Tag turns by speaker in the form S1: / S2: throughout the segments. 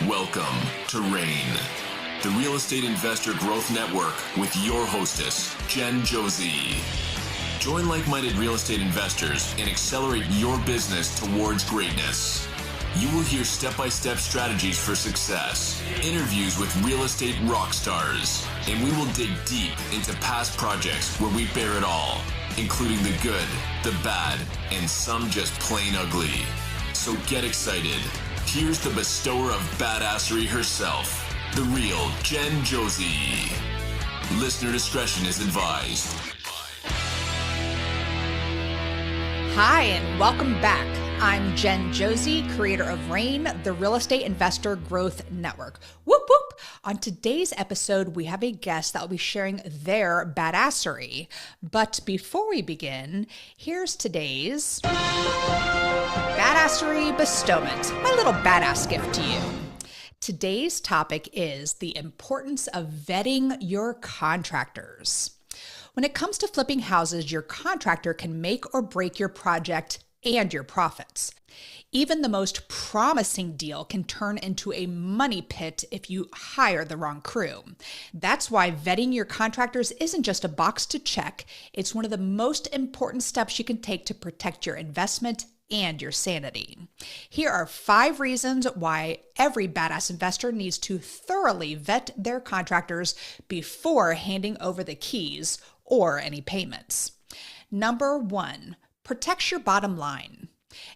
S1: Welcome to RAIN, the Real Estate Investor Growth Network with your hostess, Jen Josey. Join like-minded real estate investors and accelerate your business towards greatness. You will hear step-by-step strategies for success, interviews with real estate rock stars, and we will dig deep into past projects where we bear it all, including the good, the bad, and some just plain ugly. So get excited. Here's the bestower of badassery herself, the real Jen Josey. Listener discretion is advised.
S2: Hi, and welcome back. I'm Jen Josey, creator of RAIN, the Real Estate Investor Growth Network. Whoop, whoop. On today's episode, we have a guest that will be sharing their badassery. But before we begin, here's today's badassery bestowment, my little badass gift to you. Today's topic is the importance of vetting your contractors. When it comes to flipping houses, your contractor can make or break your project and your profits. Even the most promising deal can turn into a money pit if you hire the wrong crew. That's why vetting your contractors isn't just a box to check. It's one of the most important steps you can take to protect your investment and your sanity. Here are 5 reasons why every badass investor needs to thoroughly vet their contractors before handing over the keys or any payments. Number 1, protects your bottom line.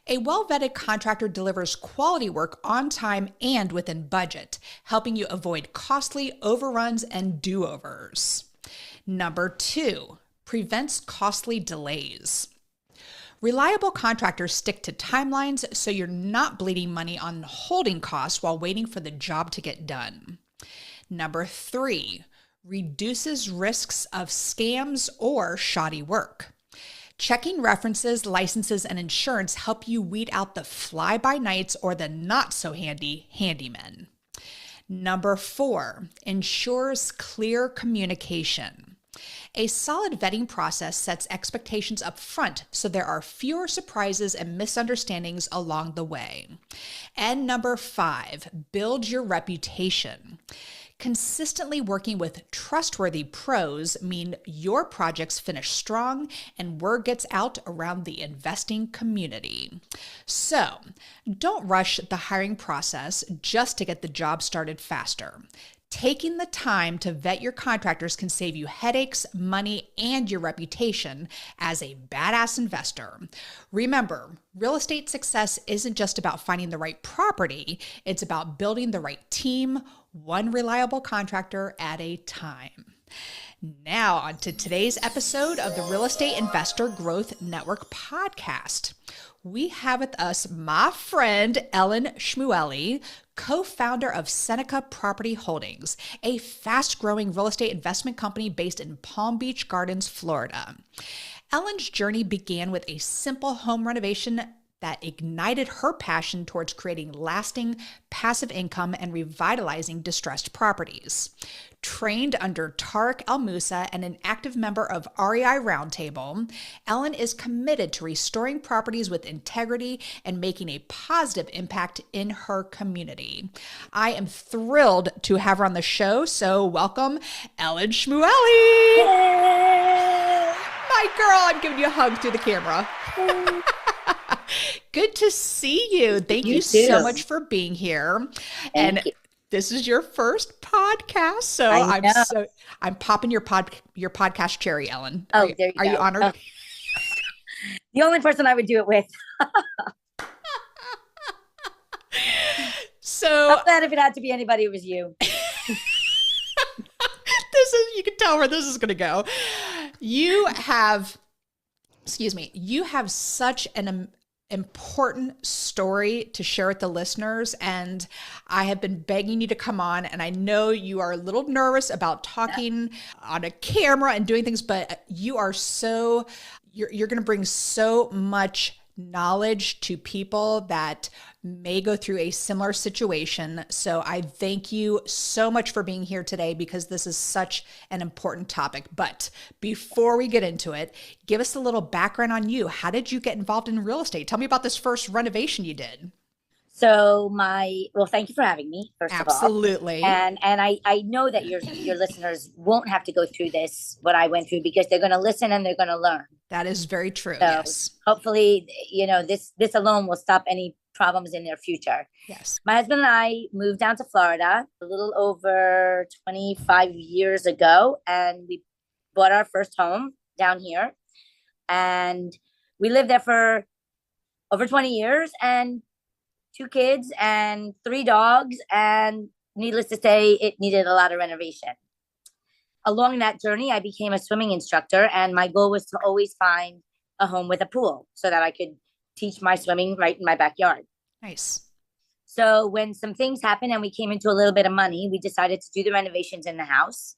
S2: A well-vetted contractor delivers quality work on time and within budget, helping you avoid costly overruns and do-overs. Number 2, prevents costly delays. Reliable contractors stick to timelines so you're not bleeding money on holding costs while waiting for the job to get done. Number 3, reduces risks of scams or shoddy work. Checking references, licenses, and insurance help you weed out the fly-by-nights or the not-so-handy handymen. Number 4, ensures clear communication. A solid vetting process sets expectations up front so there are fewer surprises and misunderstandings along the way. And number 5, build your reputation. Consistently working with trustworthy pros mean your projects finish strong and word gets out around the investing community. So, don't rush the hiring process just to get the job started faster. Taking the time to vet your contractors can save you headaches, money, and your reputation as a badass investor. Remember, real estate success isn't just about finding the right property, it's about building the right team, one reliable contractor at a time. Now, on to today's episode of the Real Estate Investor Growth Network podcast. We have with us my friend, Ellen Schmuel, co-founder of Seneca Property Holdings, a fast-growing real estate investment company based in Palm Beach Gardens, Florida. Ellen's journey began with a simple home renovation that ignited her passion towards creating lasting passive income and revitalizing distressed properties. Trained under Tariq El Moussa and an active member of REI Roundtable, Ellen is committed to restoring properties with integrity and making a positive impact in her community. I am thrilled to have her on the show, so welcome, Ellen Schmuel.
S3: Hey.
S2: My girl, I'm giving you a hug through the camera. Good to see you. Thank you so much for being here.
S3: Thank you.
S2: This is your first podcast, so I'm popping your podcast cherry, Ellen.
S3: Oh, there you go.
S2: Are you honored?
S3: Oh. The only person I would do it with.
S2: So
S3: I'm glad if it had to be anybody, it was you.
S2: You can tell where this is going to go. You have such an important story to share with the listeners, and I have been begging you to come on, and I know you are a little nervous about talking on a camera and doing things, but you're going to bring so much knowledge to people that may go through a similar situation. So I thank you so much for being here today because this is such an important topic. But before we get into it, give us a little background on you. How did you get involved in real estate? Tell me about this first renovation you did.
S3: Well, thank you for having me, first of all.
S2: Absolutely.
S3: And I know that your listeners won't have to go through this, what I went through, because they're going to listen and they're going to learn.
S2: That is very true.
S3: So
S2: Yes.
S3: hopefully, this alone will stop any problems in their future.
S2: Yes.
S3: My husband and I moved down to Florida a little over 25 years ago, and we bought our first home down here. And we lived there for over 20 years and 2 kids and 3 dogs. And needless to say, it needed a lot of renovation. Along that journey, I became a swimming instructor, and my goal was to always find a home with a pool so that I could teach my swimming right in my backyard.
S2: Nice.
S3: So when some things happened and we came into a little bit of money, we decided to do the renovations in the house.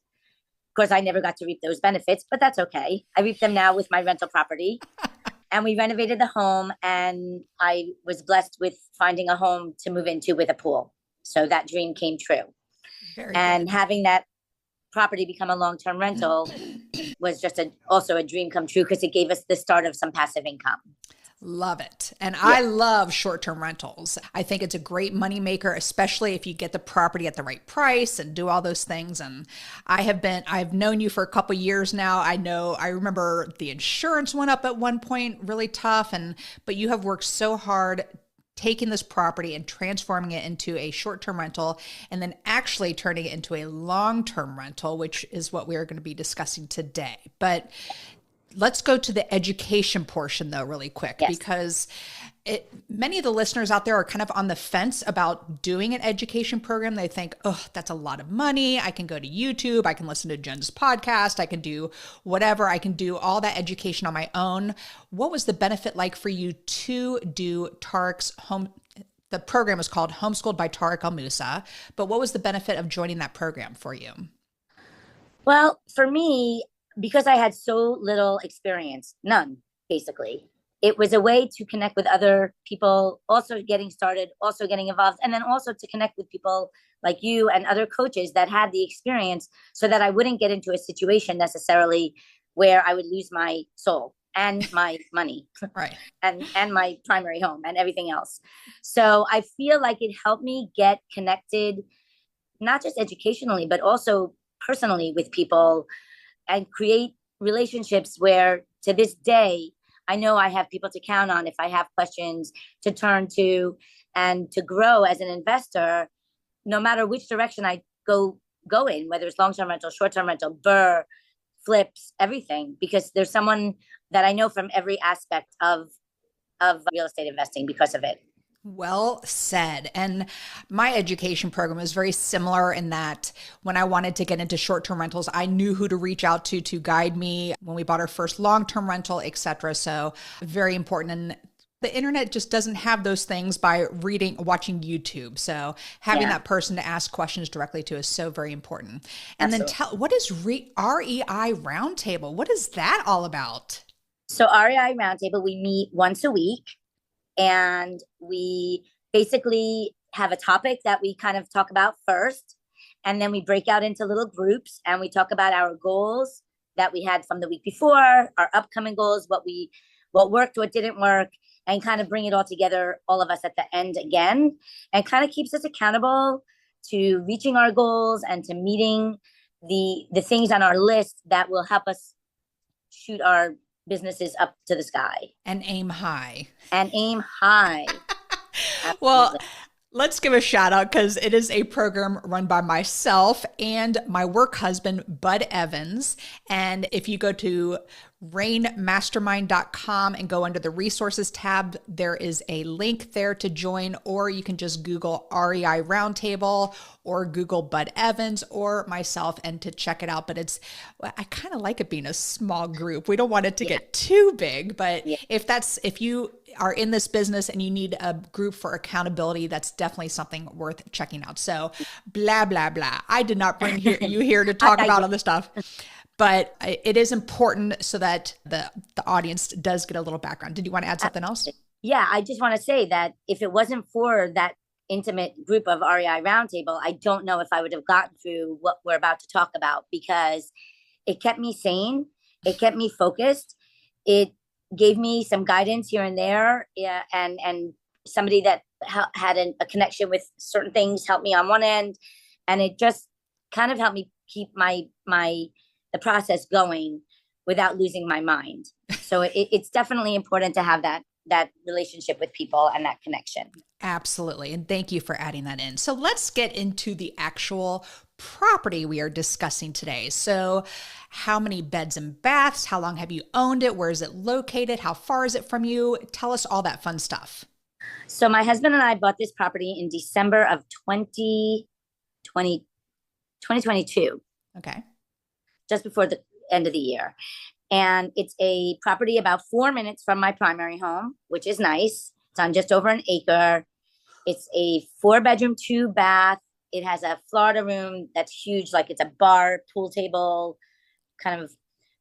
S3: Of course, I never got to reap those benefits, but that's okay. I reap them now with my rental property. And we renovated the home, and I was blessed with finding a home to move into with a pool. So that dream came true.
S2: Very
S3: And
S2: good.
S3: having that property become a long-term rental was just also a dream come true, because it gave us the start of some passive income.
S2: Love it. And I love short-term rentals. I think it's a great moneymaker, especially if you get the property at the right price and do all those things. And I've known you for a couple years now. I remember the insurance went up at one point, really tough. But you have worked so hard taking this property and transforming it into a short-term rental, and then actually turning it into a long-term rental, which is what we are going to be discussing today. But let's go to the education portion, though, really quick, because many of the listeners out there are kind of on the fence about doing an education program. They think, oh, that's a lot of money. I can go to YouTube. I can listen to Jen's podcast. I can do whatever. I can do all that education on my own. What was the benefit like for you to do Tariq's home? The program is called Homeschooled by Tariq Al Musa. But what was the benefit of joining that program for you?
S3: Well, for me, because I had so little experience, none, basically, it was a way to connect with other people, also getting started, also getting involved, and then also to connect with people like you and other coaches that had the experience, so that I wouldn't get into a situation necessarily where I would lose my soul and my money,
S2: right,
S3: and my primary home and everything else. So I feel like it helped me get connected, not just educationally, but also personally with people, and create relationships where, to this day, I know I have people to count on if I have questions to turn to, and to grow as an investor, no matter which direction I go in, whether it's long-term rental, short-term rental, BRRRR, flips, everything, because there's someone that I know from every aspect of real estate investing because of it.
S2: Well said. And my education program is very similar in that when I wanted to get into short-term rentals, I knew who to reach out to guide me when we bought our first long-term rental, et cetera. So very important. And the internet just doesn't have those things by watching YouTube. So having that person to ask questions directly to is so very important. And
S3: Absolutely.
S2: then what is REI Roundtable? What is that all about?
S3: So REI Roundtable, we meet once a week. And we basically have a topic that we kind of talk about first. And then we break out into little groups and we talk about our goals that we had from the week before, our upcoming goals, what worked, what didn't work, and kind of bring it all together, all of us at the end again, and kind of keeps us accountable to reaching our goals and to meeting the things on our list that will help us shoot our businesses up to the sky.
S2: And aim high.
S3: Well,
S2: let's give a shout out, because it is a program run by myself and my work husband, Bud Evans. And if you go to rainmastermind.com and go under the resources tab, there is a link there to join, or you can just Google REI Roundtable or Google Bud Evans or myself and to check it out. But I kind of like it being a small group. We don't want it to get too big, but if you are in this business and you need a group for accountability, that's definitely something worth checking out. So blah, blah, blah. I did not bring you here to talk about all this stuff. But it is important so that the audience does get a little background. Did you want to add something else?
S3: Yeah, I just want to say that if it wasn't for that intimate group of REI Roundtable, I don't know if I would have gotten through what we're about to talk about, because it kept me sane. It kept me focused. It gave me some guidance here and there, and somebody that had a connection with certain things helped me on one end, and it just kind of helped me keep the process going without losing my mind. So it's definitely important to have that relationship with people and that connection.
S2: Absolutely. And thank you for adding that in. So let's get into the actual property we are discussing today. So how many beds and baths? How long have you owned it? Where is it located? How far is it from you? Tell us all that fun stuff.
S3: So my husband and I bought this property in December of 2022.
S2: Okay.
S3: Just before the end of the year. And it's a property about 4 minutes from my primary home, which is nice. It's on just over an acre. It's a 4-bedroom, 2-bath. It has a Florida room that's huge, like it's a bar, pool table, kind of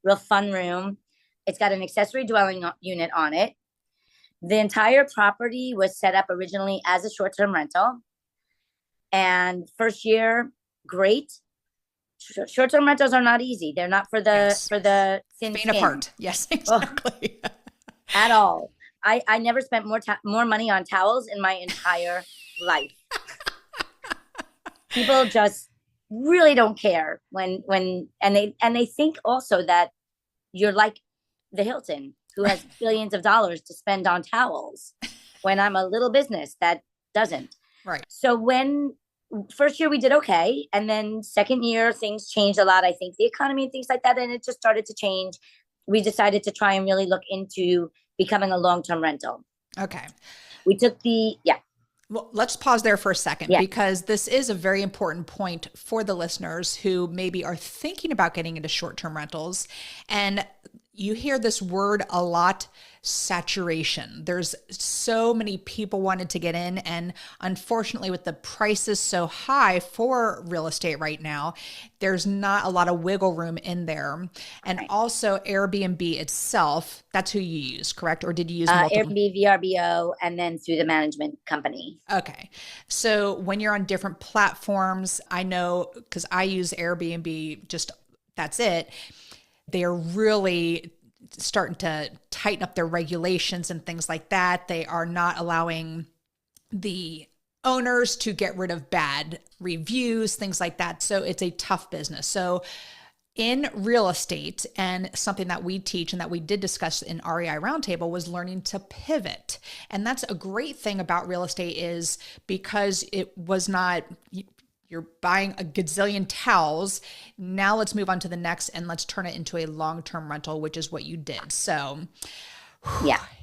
S3: real fun room. It's got an accessory dwelling unit on it. The entire property was set up originally as a short-term rental. And first year, great. Short-term rentals are not easy. They're not for the thin
S2: faint
S3: skin.
S2: of heart. Yes, exactly.
S3: At all. I never spent more money on towels in my entire life. People just really don't care when they think also that you're like the Hilton, who has billions of dollars to spend on towels, when I'm a little business that doesn't.
S2: Right.
S3: So when first year we did okay, and then second year things changed a lot. I think the economy and things like that, and it just started to change. We decided to try and really look into becoming a long-term rental.
S2: Okay.
S3: We took
S2: Well, let's pause there for a second, because this is a very important point for the listeners who maybe are thinking about getting into short-term rentals. And you hear this word a lot, saturation. There's so many people wanted to get in. And unfortunately, with the prices so high for real estate right now, there's not a lot of wiggle room in there. And also Airbnb itself, that's who you use, correct? Or did you use multiple?
S3: Airbnb, VRBO, and then through the management company.
S2: Okay. So when you're on different platforms, I know, because I use Airbnb, just that's it. They're really starting to tighten up their regulations and things like that. They are not allowing the owners to get rid of bad reviews, things like that. So it's a tough business. So in real estate, and something that we teach and that we did discuss in REI Roundtable, was learning to pivot. And that's a great thing about real estate, is because it was not, you're buying a gazillion towels. Now let's move on to the next and let's turn it into a long-term rental, which is what you did. So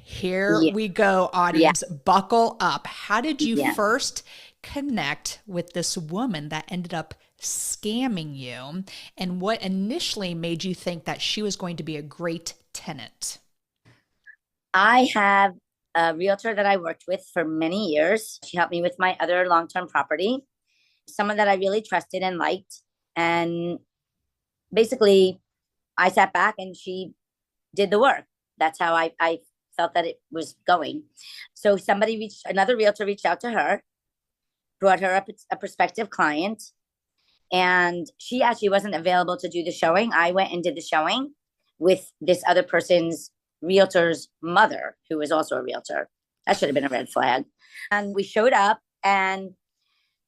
S2: here we go, audience. Buckle up. How did you first connect with this woman that ended up scamming you? And what initially made you think that she was going to be a great tenant?
S3: I have a realtor that I worked with for many years. She helped me with my other long-term property. Someone that I really trusted and liked. And basically, I sat back and she did the work. That's how I felt that it was going. So another realtor reached out to her, brought her up a prospective client, and she actually wasn't available to do the showing. I went and did the showing with this other person's realtor's mother, who was also a realtor. That should have been a red flag. And we showed up, and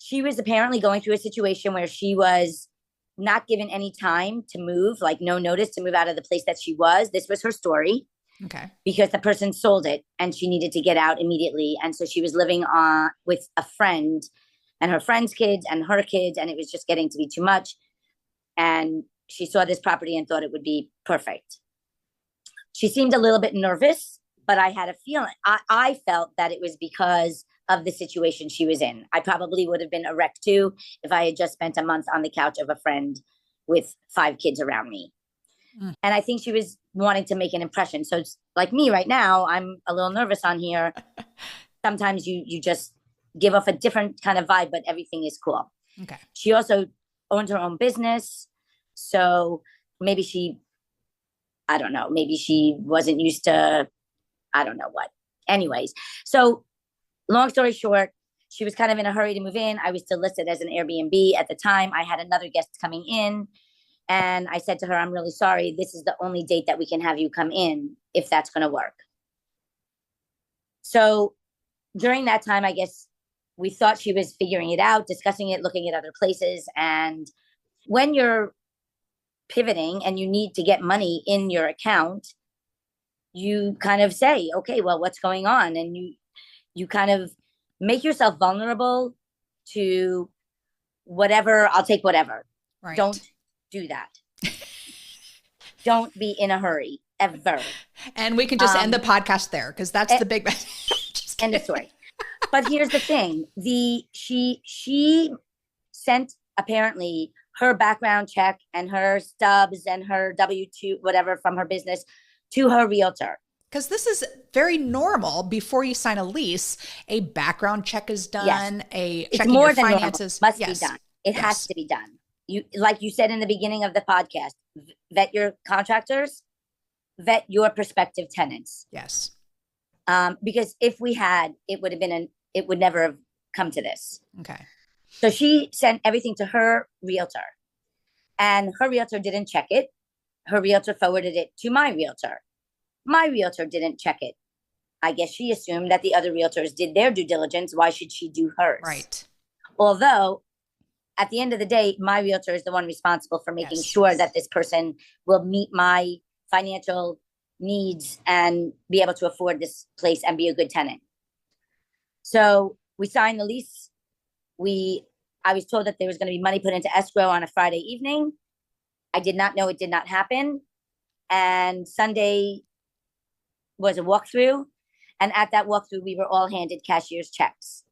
S3: she was apparently going through a situation where she was not given any time to move, like no notice to move out of the place that she was. This was her story.
S2: Okay.
S3: Because the person sold it and she needed to get out immediately. And so she was living with a friend and her friend's kids and her kids, and it was just getting to be too much. And she saw this property and thought it would be perfect. She seemed a little bit nervous, but I had a feeling. I felt that it was because of the situation she was in. I probably would have been a wreck too if I had just spent a month on the couch of a friend with 5 kids around me. And I think she was wanting to make an impression. So it's like me right now, I'm a little nervous on here. Sometimes you just give off a different kind of vibe, but everything is cool.
S2: Okay.
S3: She also owned her own business. So maybe I don't know, maybe she wasn't used to, I don't know what. Anyways, so long story short, she was kind of in a hurry to move in. I was still listed as an Airbnb at the time. I had another guest coming in. And I said to her, I'm really sorry. This is the only date that we can have you come in, if that's going to work. So during that time, I guess we thought she was figuring it out, discussing it, looking at other places. And when you're pivoting and you need to get money in your account, you kind of say, okay, well, what's going on? And you kind of make yourself vulnerable to whatever. I'll take whatever.
S2: Right.
S3: Don't do that. Don't be in a hurry ever.
S2: And we can just end the podcast there, because that's the big
S3: end of story. But here's the thing: she sent apparently her background check and her stubs and her W-2 whatever from her business to her realtor.
S2: Because this is very normal. Before you sign a lease, a background check is done.
S3: Yes.
S2: Checking your finances
S3: must be done. It has to be done. You, like you said in the beginning of the podcast, vet your contractors, vet your prospective tenants.
S2: Yes.
S3: Because if we had, it would never have come to this.
S2: Okay.
S3: So she sent everything to her realtor, and her realtor didn't check it. Her realtor forwarded it to my realtor. My realtor didn't check it. I guess she assumed that the other realtors did their due diligence. Why should she do hers?
S2: Right.
S3: Although, at the end of the day, my realtor is the one responsible for making sure that this person will meet my financial needs and be able to afford this place and be a good tenant. So we signed the lease. I was told that there was going to be money put into escrow on a Friday evening. I did not know it did not happen. And Sunday was a walkthrough. And at that walkthrough, we were all handed cashier's checks.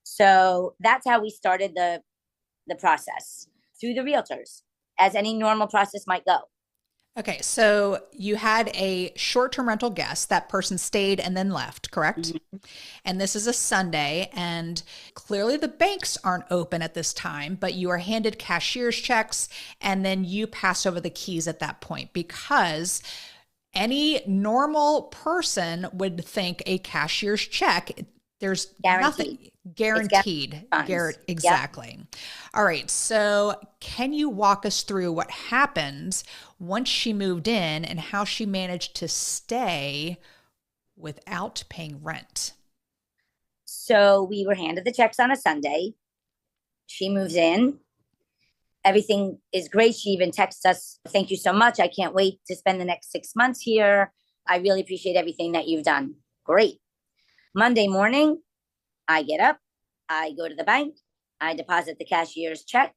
S3: So that's how we started the process, through the realtors, as any normal process might go.
S2: Okay, so you had a short-term rental guest. That person stayed and then left, correct? Mm-hmm. And this is a Sunday, and clearly the banks aren't open at this time, but you are handed cashier's checks, and then you pass over the keys at that point, because any normal person would think a cashier's check, there's nothing guaranteed. Exactly. Yep. All right. So can you walk us through what happened once she moved in and how she managed to stay without paying rent?
S3: So we were handed the checks on a Sunday. She moves in. Everything is great. She even texts us, "Thank you so much. I can't wait to spend the next 6 months here. I really appreciate everything that you've done." Great. Monday morning, I get up, I go to the bank, I deposit the cashier's check.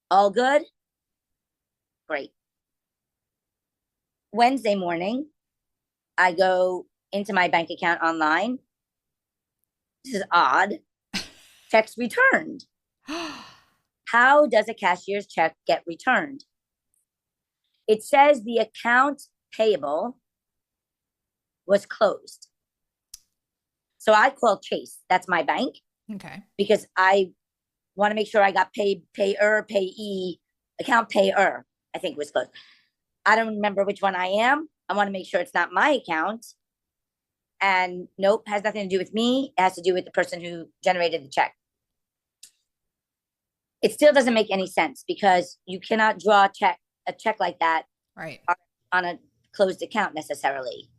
S3: All good? Great. Wednesday morning, I go into my bank account online. This is odd. Checks returned. How does a cashier's check get returned? It says the account payable was closed. So I called Chase. That's my bank.
S2: Okay.
S3: Because I want to make sure I got payee, account payer, I think was closed. I don't remember which one I am. I want to make sure it's not my account. And nope, has nothing to do with me. It has to do with the person who generated the check. It still doesn't make any sense, because you cannot draw a check like that
S2: right
S3: on a closed account necessarily.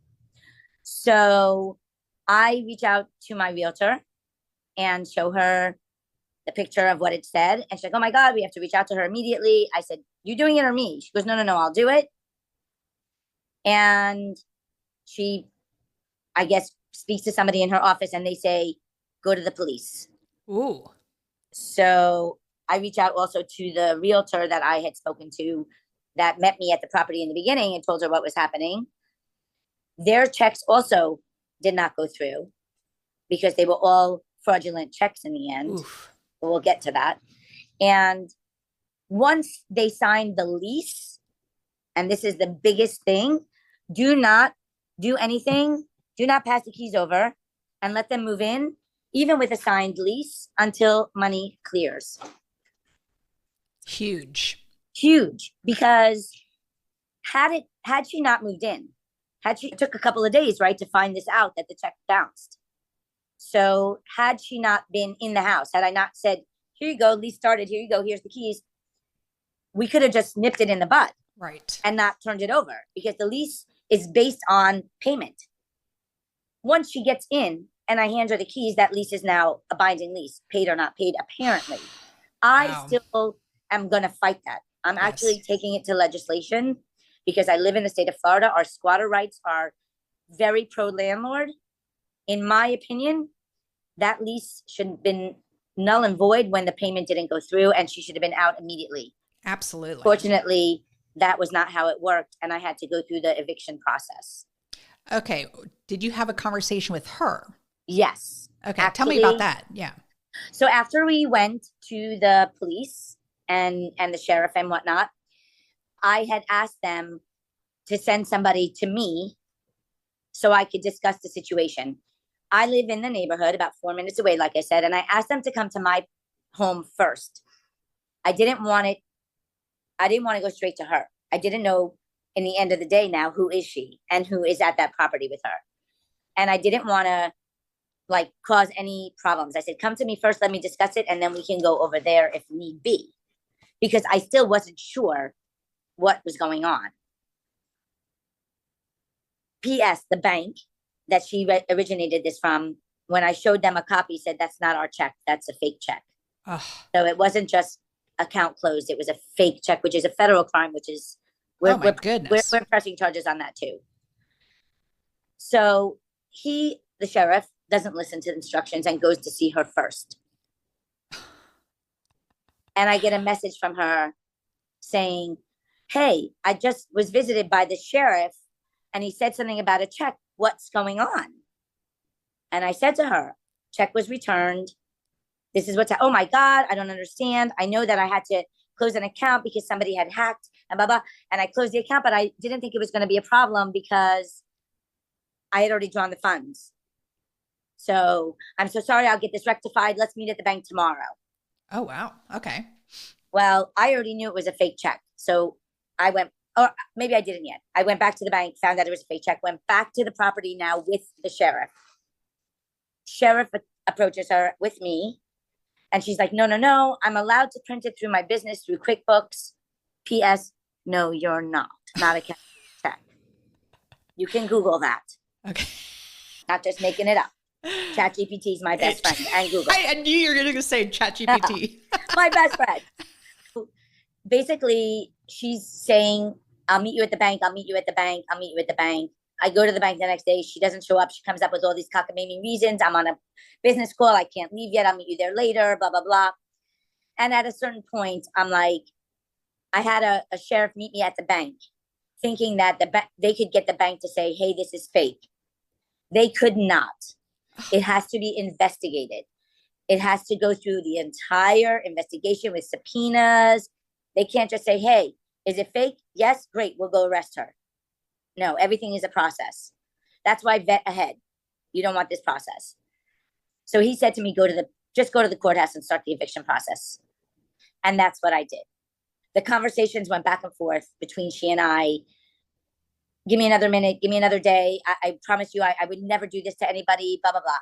S3: So I reach out to my realtor and show her the picture of what it said. And she's like, "Oh my God, we have to reach out to her immediately." I said, "You doing it or me?" She goes, No, I'll do it. And she, I guess, speaks to somebody in her office and they say, "Go to the police."
S2: Ooh.
S3: So I reach out also to the realtor that I had spoken to that met me at the property in the beginning and told her what was happening. Their checks also did not go through because they were all fraudulent checks in the end.
S2: Oof.
S3: We'll get to that. And once they signed the lease, and this is the biggest thing, do not do anything. Do not pass the keys over and let them move in, even with a signed lease, until money clears.
S2: Huge.
S3: Because had she not moved in, it took a couple of days, right, to find this out that the check bounced. So had she not been in the house, had I not said, "Here you go, lease started, here you go, here's the keys," we could have just nipped it in the bud.
S2: Right.
S3: And not turned it over, because the lease is based on payment. once she gets in and I hand her the keys, that lease is now a binding lease, paid or not paid, apparently. I
S2: Wow.
S3: still am going to fight that. I'm
S2: Yes.
S3: actually taking it to legislation because I live in the state of Florida. Our squatter rights are very pro-landlord. In my opinion, that lease should have been null and void when the payment didn't go through, and she should have been out immediately.
S2: Absolutely.
S3: Fortunately, that was not how it worked, and I had to go through the eviction process.
S2: Okay. Did you have a conversation with her?
S3: Yes.
S2: Okay.
S3: Actually,
S2: tell me about that. Yeah.
S3: So after we went to the police and the sheriff and whatnot, I had asked them to send somebody to me so I could discuss the situation. I live in the neighborhood about 4 minutes away, like I said, and I asked them to come to my home first. I didn't want to go straight to her. I didn't know in the end of the day now, who is she and who is at that property with her. And I didn't want to like cause any problems. I said, come to me first, let me discuss it, and then we can go over there if need be. Because I still wasn't sure what was going on. P.S. The bank that she originated this from, when I showed them a copy, said that's not our check, that's a fake check.
S2: Ugh.
S3: So it wasn't just account closed, it was a fake check, which is a federal crime, which is
S2: Oh my goodness.
S3: we're pressing charges on that too. So the sheriff, doesn't listen to the instructions and goes to see her first. And I get a message from her saying, hey, I just was visited by the sheriff and he said something about a check. What's going on? And I said to her, check was returned. This is oh my God, I don't understand. I know that I had to close an account because somebody had hacked and blah, blah. And I closed the account, but I didn't think it was going to be a problem because I had already drawn the funds. So I'm so sorry, I'll get this rectified. Let's meet at the bank tomorrow.
S2: Oh, wow. Okay.
S3: Well, I already knew it was a fake check. So I went, or maybe I didn't yet. I went back to the bank, found out it was a fake check, went back to the property now with the sheriff. Sheriff approaches her with me and she's like, no, I'm allowed to print it through my business through QuickBooks. P.S. No, you're not a check. You can Google that.
S2: Okay.
S3: Not just making it up. ChatGPT is my best friend, and Google.
S2: I knew you were going to say ChatGPT.
S3: My best friend. Basically, she's saying, I'll meet you at the bank. I'll meet you at the bank. I'll meet you at the bank. I go to the bank the next day. She doesn't show up. She comes up with all these cockamamie reasons. I'm on a business call. I can't leave yet. I'll meet you there later, blah, blah, blah. And at a certain point, I'm like, I had a sheriff meet me at the bank thinking that they could get the bank to say, hey, this is fake. They could not. It has to be investigated. It has to go through the entire investigation with subpoenas. They can't just say, hey, is it fake? Yes, great, we'll go arrest her. No, everything is a process. That's why vet ahead. You don't want this process. So he said to me, just go to the courthouse and start the eviction process. And that's what I did. The conversations went back and forth between she and I. Give me another minute, give me another day. I promise you, I would never do this to anybody, blah, blah, blah.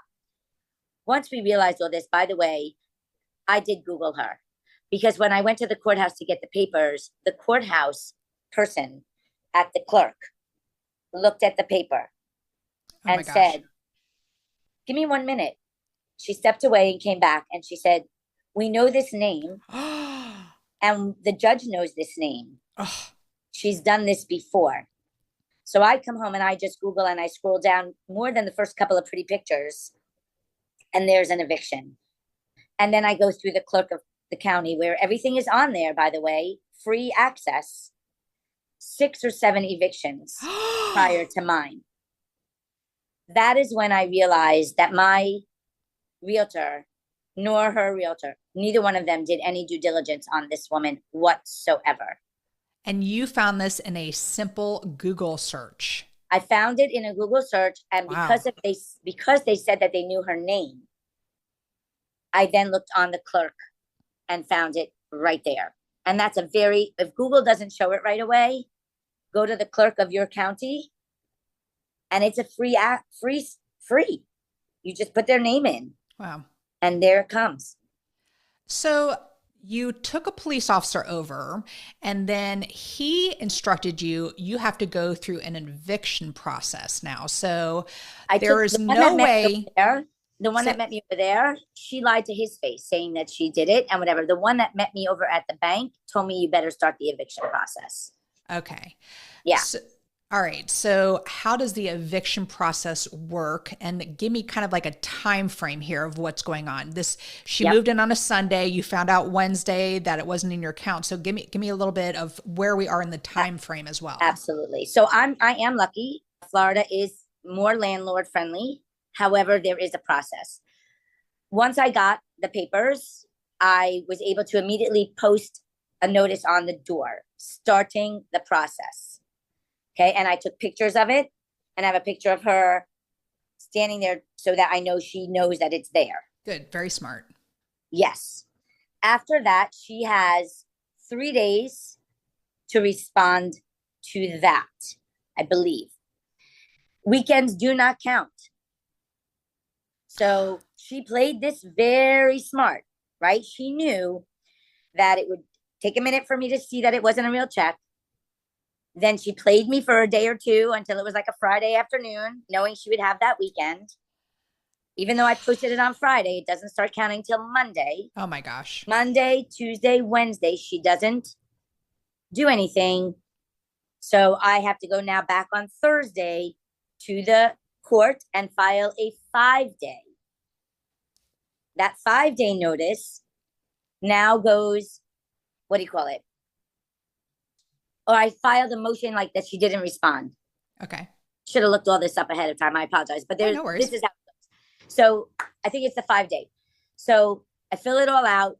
S3: Once we realized all this, by the way, I did Google her. Because when I went to the courthouse to get the papers, the courthouse person at the clerk looked at the paper and said, give me 1 minute. She stepped away and came back and she said, we know this name and the judge knows this name. She's done this before. So I come home and I just Google and I scroll down more than the first couple of pretty pictures and there's an eviction. And then I go through the clerk of the county where everything is on there, by the way, free access, 6 or 7 evictions prior to mine. That is when I realized that my realtor nor her realtor, neither one of them did any due diligence on this woman whatsoever.
S2: And you found this in a simple Google search.
S3: I found it in a Google search, and
S2: Wow.
S3: because they said that they knew her name, I then looked on the clerk and found it right there. And that's if Google doesn't show it right away, go to the clerk of your county, and it's a free. You just put their name in.
S2: Wow.
S3: And there it comes.
S2: So you took a police officer over and then he instructed you have to go through an eviction process now. So there is no way.
S3: The one that met me over there, she lied to his face saying that she did it and whatever. The one that met me over at the bank told me you better start the eviction process.
S2: Okay.
S3: Yeah.
S2: All right. So how does the eviction process work? And give me kind of like a time frame here of what's going on. She moved in on a Sunday. You found out Wednesday that it wasn't in your account. So give me a little bit of where we are in the time frame as well.
S3: Absolutely. So I am lucky. Florida is more landlord friendly. However, there is a process. Once I got the papers, I was able to immediately post a notice on the door, starting the process. Okay. And I took pictures of it and I have a picture of her standing there so that I know she knows that it's there.
S2: Good. Very smart.
S3: Yes. After that, she has 3 days to respond to that, I believe. Weekends do not count. So she played this very smart, right? She knew that it would take a minute for me to see that it wasn't a real check. Then she played me for a day or two until it was like a Friday afternoon, knowing she would have that weekend. Even though I posted it on Friday, it doesn't start counting till Monday.
S2: Oh my gosh.
S3: Monday, Tuesday, Wednesday, she doesn't do anything. So I have to go now back on Thursday to the court and file a 5-day. That 5-day notice now goes, what do you call it? Or I filed a motion like that she didn't respond.
S2: Okay.
S3: Should have looked all this up ahead of time. I apologize. But
S2: no worries.
S3: This is how it goes. So I think it's the 5-day. So I fill it all out.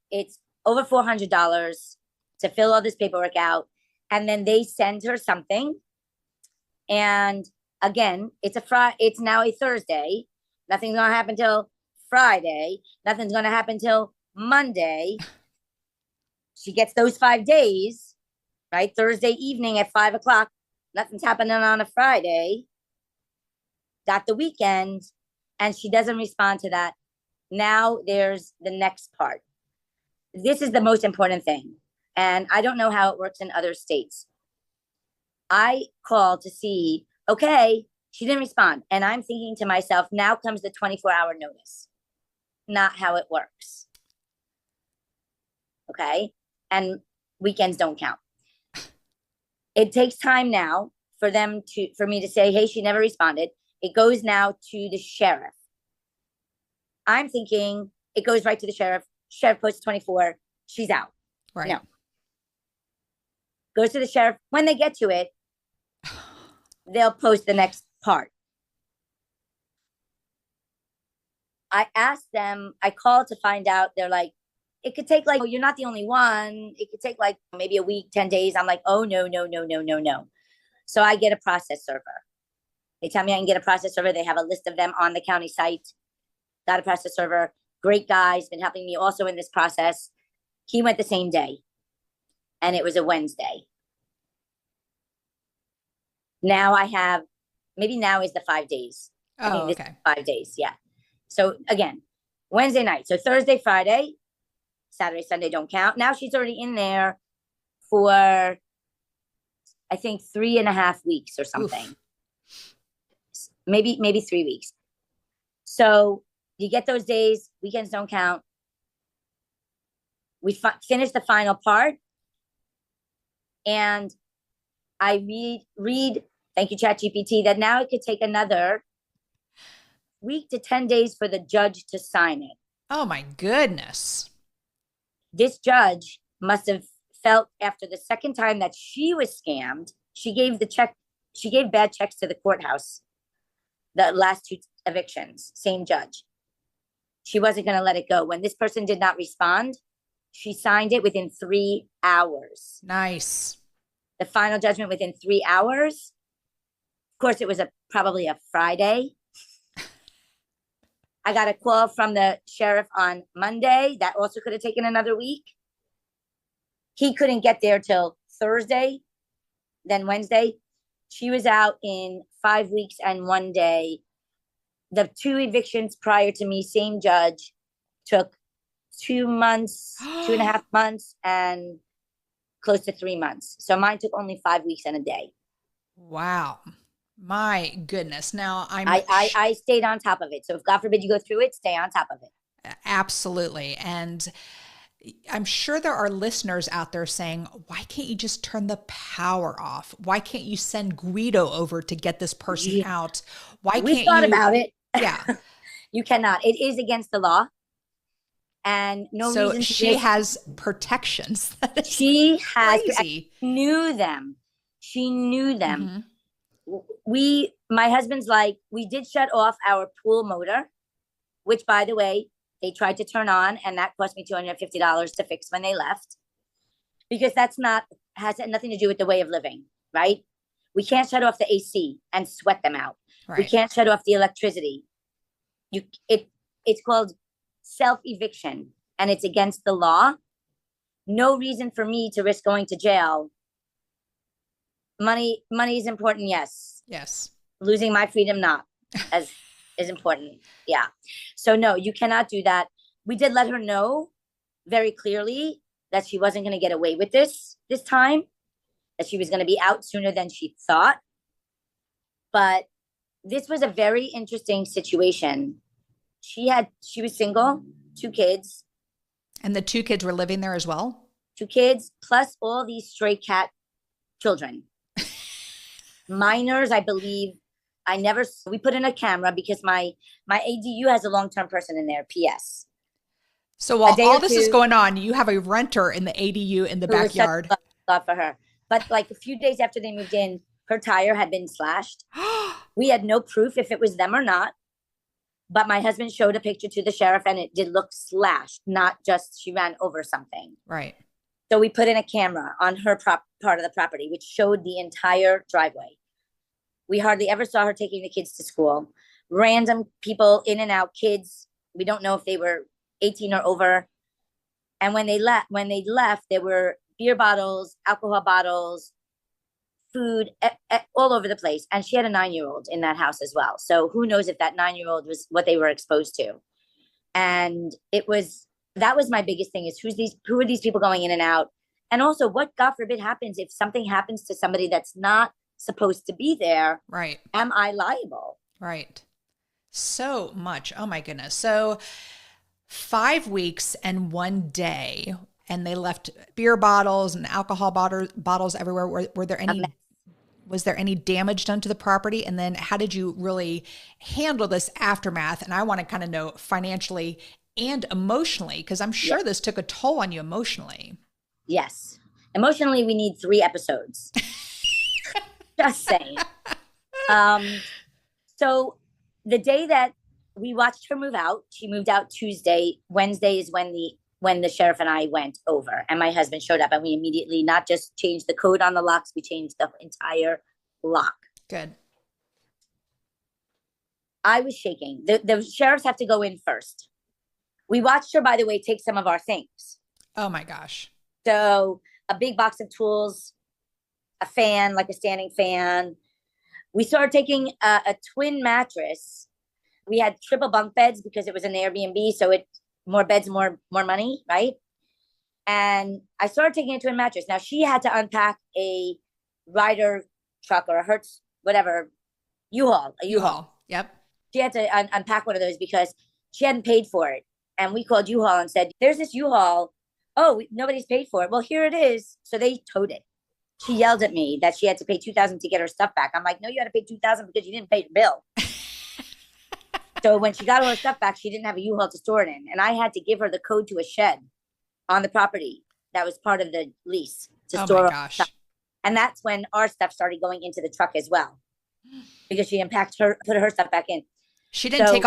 S3: It's over $400 to fill all this paperwork out. And then they send her something. And again, it's now a Thursday. Nothing's going to happen till Friday. Nothing's going to happen till Monday. She gets those 5 days, right? Thursday evening at 5:00. Nothing's happening on a Friday. Got the weekend. And she doesn't respond to that. Now there's the next part. This is the most important thing. And I don't know how it works in other states. I called to see, okay, she didn't respond. And I'm thinking to myself, now comes the 24-hour notice. Not how it works. Okay? And weekends don't count. It takes time now for me to say, hey, she never responded. It goes now to the sheriff. I'm thinking it goes right to the sheriff. Sheriff posts 24. She's out.
S2: Right.
S3: No. Goes to the sheriff. When they get to it, they'll post the next part. I asked them, I called to find out. They're like, it could take like, oh, you're not the only one. It could take like maybe a week, 10 days. I'm like, oh, no. So I get a process server. They tell me I can get a process server. They have a list of them on the county site. Got a process server. Great guy. He's been helping me also in this process. He went the same day. And it was a Wednesday. Now I have, maybe now is the 5 days.
S2: Oh, okay.
S3: 5 days, yeah. So again, Wednesday night. So Thursday, Friday, Saturday, Sunday don't count. Now she's already in there for, I think, 3.5 weeks or something. Oof. Maybe 3 weeks. So you get those days. Weekends don't count. We finish the final part. And I read, thank you, ChatGPT, that now it could take another week to 10 days for the judge to sign it.
S2: Oh my goodness.
S3: This judge must have felt after the second time that she was scammed, she gave bad checks to the courthouse. The last 2 evictions, same judge. She wasn't going to let it go. When this person did not respond, she signed it within 3 hours.
S2: Nice.
S3: The final judgment within 3 hours. Of course, it was probably a Friday. I got a call from the sheriff on Monday. That also could have taken another week. He couldn't get there till Thursday, then Wednesday. She was out in 5 weeks and 1 day. The 2 evictions prior to me, same judge, took 2 months, 2.5 months, and close to 3 months. So mine took only 5 weeks and a day.
S2: Wow. My goodness. Now
S3: I stayed on top of it. So if God forbid you go through it, stay on top of it.
S2: Absolutely. And I'm sure there are listeners out there saying, why can't you just turn the power off? Why can't you send Guido over to get this person out? Why
S3: We
S2: can't
S3: thought
S2: you?
S3: about it.
S2: Yeah.
S3: You cannot. It is against the law. And no
S2: So
S3: reason to
S2: she has protections.
S3: She has
S2: crazy.
S3: Knew them. She knew them.
S2: Mm-hmm.
S3: My husband's like, we did shut off our pool motor, which by the way, they tried to turn on, and that cost me $250 to fix when they left. Because has nothing to do with the way of living, right? We can't shut off the AC and sweat them out. Right. We can't shut off the electricity. It's called self-eviction, and it's against the law. No reason for me to risk going to jail. Money is important, yes.
S2: Yes.
S3: Losing my freedom, not as is important. Yeah. So no, you cannot do that. We did let her know very clearly that she wasn't going to get away with this time, that she was going to be out sooner than she thought. But this was a very interesting situation. She was single, 2 kids.
S2: And the 2 kids were living there as well?
S3: 2 kids, plus all these stray cat children. Minors, I believe. We put in a camera because my ADU has a long-term person in there, PS.
S2: So while all this is going on, you have a renter in the ADU in the backyard.
S3: Love for her. But like a few days after they moved in, her tire had been slashed. We had no proof if it was them or not. But my husband showed a picture to the sheriff, and it did look slashed, not just she ran over something.
S2: Right.
S3: So we put in a camera on her part of the property, which showed the entire driveway. We hardly ever saw her taking the kids to school. Random people in and out, kids. We don't know if they were 18 or over. And when they left, there were beer bottles, alcohol bottles, food all over the place. And she had a 9-year-old in that house as well. So who knows if that 9-year-old was what they were exposed to. And that was my biggest thing is who are these people going in and out? And also what, God forbid, happens if something happens to somebody that's not supposed to be there?
S2: Right.
S3: Am I liable?
S2: Right. So much. Oh my goodness. So 5 weeks and 1 day, and they left beer bottles and alcohol bottles everywhere. Was there any damage done to the property? And then how did you really handle this aftermath? And I want to kind of know financially and emotionally, because I'm sure this took a toll on you emotionally.
S3: Yes. Emotionally, we need 3 episodes. Just saying. So the day that we watched her move out, she moved out Tuesday. Wednesday is when the sheriff and I went over, and my husband showed up, and we immediately not just changed the code on the locks, we changed the entire lock.
S2: Good.
S3: I was shaking. The sheriffs have to go in first. We watched her, by the way, take some of our things.
S2: Oh my gosh.
S3: So a big box of tools, a fan, like a standing fan. We started taking a twin mattress. We had triple bunk beds because it was an Airbnb. So more beds, more money, right? And I started taking a twin mattress. Now she had to unpack a Ryder truck or a Hertz, whatever, U-Haul. A
S2: U-Haul. Yep.
S3: She had to unpack one of those because she hadn't paid for it. And we called U-Haul and said, there's this U-Haul. Oh, nobody's paid for it. Well, here it is. So they towed it. She yelled at me that she had to pay $2,000 to get her stuff back. I'm like, no, you had to pay $2,000 because you didn't pay your bill. So when she got all her stuff back, she didn't have a U-Haul to store it in. And I had to give her the code to a shed on the property that was part of the lease to store
S2: my gosh.
S3: stuff. And that's when our stuff started going into the truck as well, because she put her stuff back in.
S2: She didn't take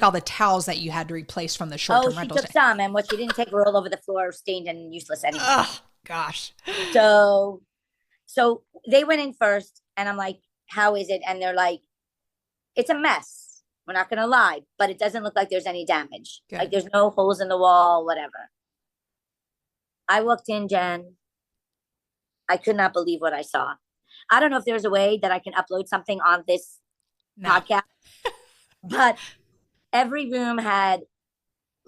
S2: all the towels that you had to replace from the short-term rentals.
S3: She took some, and what she didn't take were all over the floor, stained and useless anyway.
S2: Oh gosh.
S3: So they went in first, and I'm like, how is it? And they're like, it's a mess. We're not going to lie, but it doesn't look like there's any damage. Good. Like there's no holes in the wall, whatever. I walked in, Jen. I could not believe what I saw. I don't know if there's a way that I can upload something on this podcast, but every room had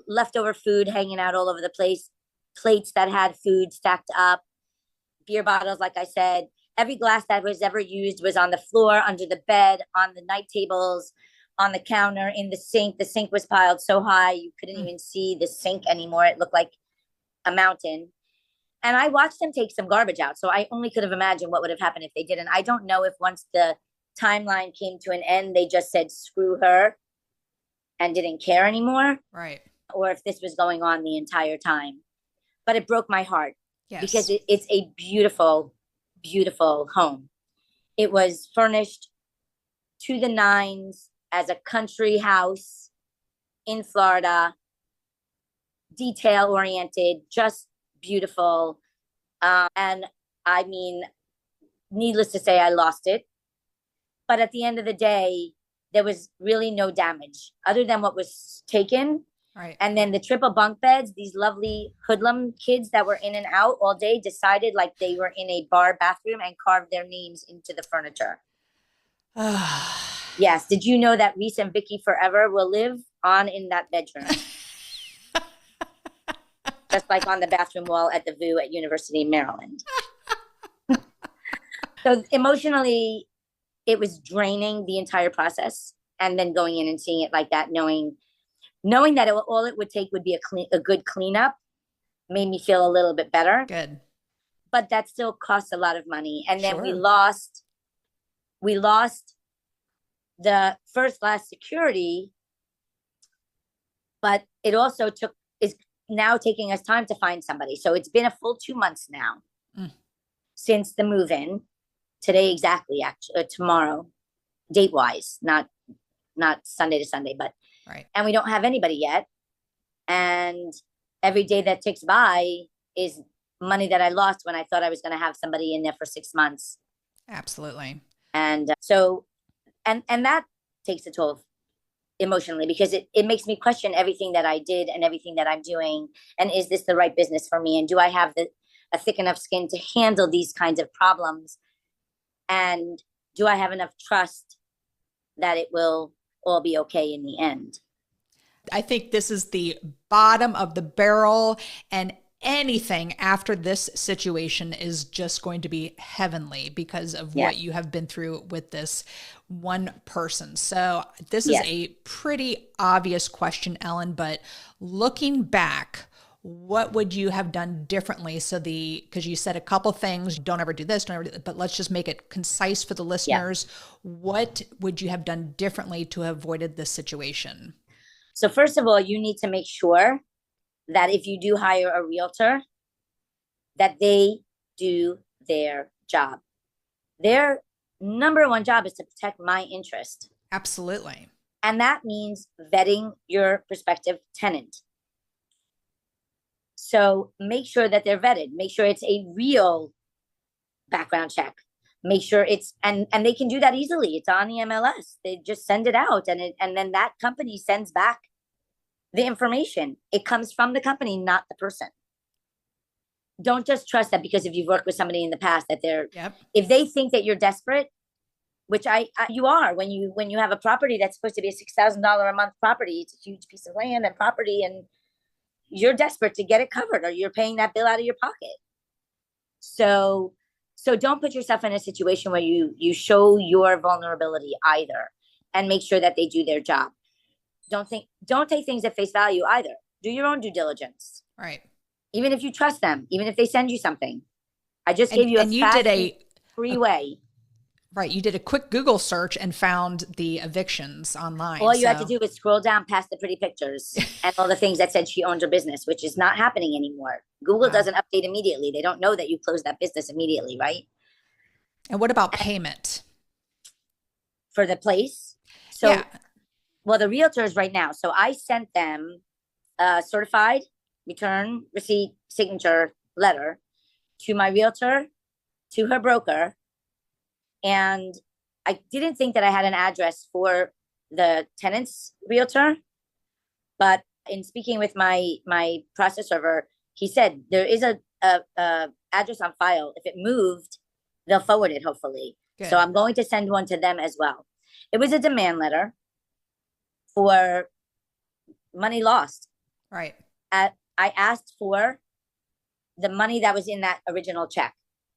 S3: leftover food hanging out all over the place, plates that had food stacked up, beer bottles, like I said. Every glass that was ever used was on the floor, under the bed, on the night tables, on the counter, in the sink. The sink was piled so high you couldn't even see the sink anymore. It looked like a mountain. And I watched them take some garbage out. So I only could have imagined what would have happened if they didn't. I don't know if once the timeline came to an end, they just said, screw her and didn't care anymore.
S2: Right.
S3: Or if this was going on the entire time. But it broke my heart. Yes. Because it's a beautiful, beautiful home. It was furnished to the nines as a country house in Florida, detail oriented, just beautiful. And I mean, needless to say, I lost it. But at the end of the day, there was really no damage other than what was taken.
S2: Right.
S3: And then the triple bunk beds, these lovely hoodlum kids that were in and out all day decided like they were in a bar bathroom and carved their names into the furniture. Yes. Did you know that Reese and Vicky forever will live on in that bedroom? Just like on the bathroom wall at the VU at University of Maryland. So emotionally, it was draining the entire process. And then going in and seeing it like that, knowing that all it would take would be a good cleanup made me feel a little bit better.
S2: Good.
S3: But that still costs a lot of money. And then
S2: Sure.
S3: we lost the first class security, but it also is now taking us time to find somebody. So it's been a full 2 months now since the move-in. Today exactly, actually, tomorrow, date-wise, not Sunday to Sunday, but
S2: right.
S3: And we don't have anybody yet. And every day that ticks by is money that I lost when I thought I was going to have somebody in there for 6 months.
S2: Absolutely.
S3: And so, and that takes a toll emotionally, because it makes me question everything that I did and everything that I'm doing. And is this the right business for me? And do I have a thick enough skin to handle these kinds of problems? And do I have enough trust that it will all be okay in the end?
S2: I think this is the bottom of the barrel, and anything after this situation is just going to be heavenly because of what you have been through with this one person. So this is a pretty obvious question, Ellen, but looking back, what would you have done differently? Because you said a couple things, don't ever do this, don't ever do that, but let's just make it concise for the listeners. Yeah. What would you have done differently to have avoided this situation?
S3: So first of all, you need to make sure that if you do hire a realtor, that they do their job. Their number one job is to protect my interest.
S2: Absolutely.
S3: And that means vetting your prospective tenant. So make sure that they're vetted. Make sure it's a real background check. Make sure it's, and they can do that easily. It's on the MLS. They just send it out, and then that company sends back the information. It comes from the company, not the person. Don't just trust that because if you've worked with somebody in the past that they're, if they think that you're desperate, which you are when you have a property that's supposed to be a $6,000 a month property. It's a huge piece of land and property, and you're desperate to get it covered, or you're paying that bill out of your pocket. So don't put yourself in a situation where you show your vulnerability either, and make sure that they do their job. Don't take things at face value either. Do your own due diligence.
S2: Right.
S3: Even if you trust them, even if they send you something. I just gave you a free way.
S2: Right. You did a quick Google search and found the evictions online.
S3: All you had to do was scroll down past the pretty pictures and all the things that said she owned her business, which is not happening anymore. Google doesn't update immediately. They don't know that you closed that business immediately, right?
S2: And what about payment?
S3: For the place? Well, the realtors right now. So I sent them a certified return receipt signature letter to my realtor, to her broker. And I didn't think that I had an address for the tenant's realtor, but in speaking with my process server, he said there is a address on file. If it moved, they'll forward it, hopefully. Good. So I'm going to send one to them as well. It was a demand letter for money lost.
S2: Right.
S3: I asked for the money that was in that original check.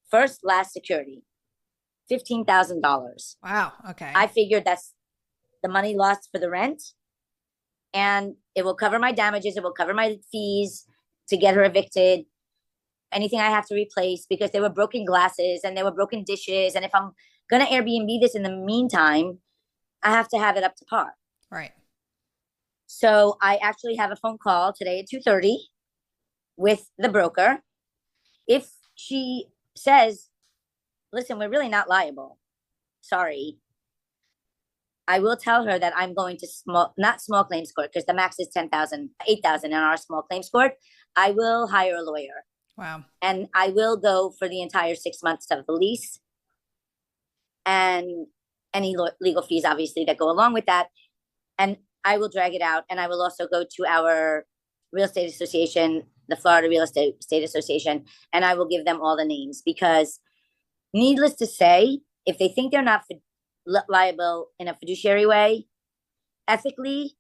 S3: First, last security, $15,000.
S2: Wow. Okay.
S3: I figured that's the money lost for the rent, and it will cover my damages. It will cover my fees to get her evicted. Anything I have to replace, because there were broken glasses and there were broken dishes. And if I'm going to Airbnb this in the meantime, I have to have it up to par.
S2: Right.
S3: So I actually have a phone call today at 2:30 with the broker. If she says, listen, we're really not liable, sorry, I will tell her that I'm going to not small claims court, because the max is 10,000, 8,000 in our small claims court. I will hire a lawyer.
S2: Wow.
S3: And I will go for the entire 6 months of the lease and any legal fees, obviously, that go along with that. And I will drag it out. And I will also go to our real estate association, the Florida Real Estate Association, and I will give them all the names, because needless to say, if they think they're not liable in a fiduciary way, ethically,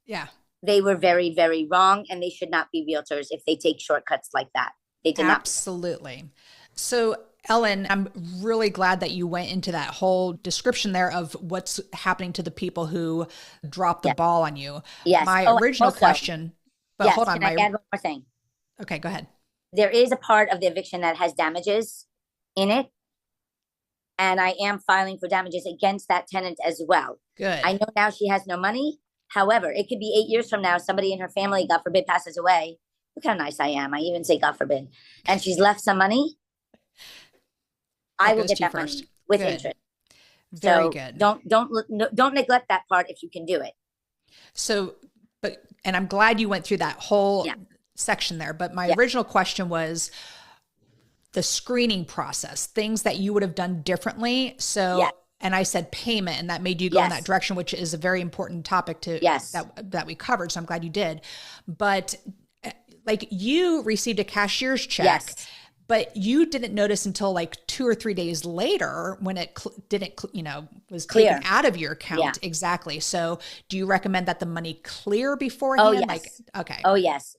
S2: yeah,
S3: they were very, very wrong, and they should not be realtors if they take shortcuts like that. They did not.
S2: Absolutely. So, Ellen, I'm really glad that you went into that whole description there of what's happening to the people who dropped the ball on you.
S3: Yes.
S2: My original question, but
S3: yes,
S2: hold on.
S3: Can I add one more thing?
S2: Okay, go ahead.
S3: There is a part of the eviction that has damages in it, and I am filing for damages against that tenant as well.
S2: Good.
S3: I know now she has no money. However, it could be 8 years from now, somebody in her family, God forbid, passes away. Look how nice I am. I even say God forbid. And she's left some money. I will get that money with interest.
S2: Very good.
S3: Don't neglect that part if you can do it.
S2: So, and I'm glad you went through that whole section there. But my original question was the screening process, things that you would have done differently. So, and I said payment, and that made you go in that direction, which is a very important topic to that we covered. So I'm glad you did. But like, you received a cashier's check, but you didn't notice until like 2 or 3 days later when it was taken out of your account. Yeah. Exactly. So do you recommend that the money clear beforehand?
S3: Oh, yes.
S2: Okay.
S3: Oh, yes.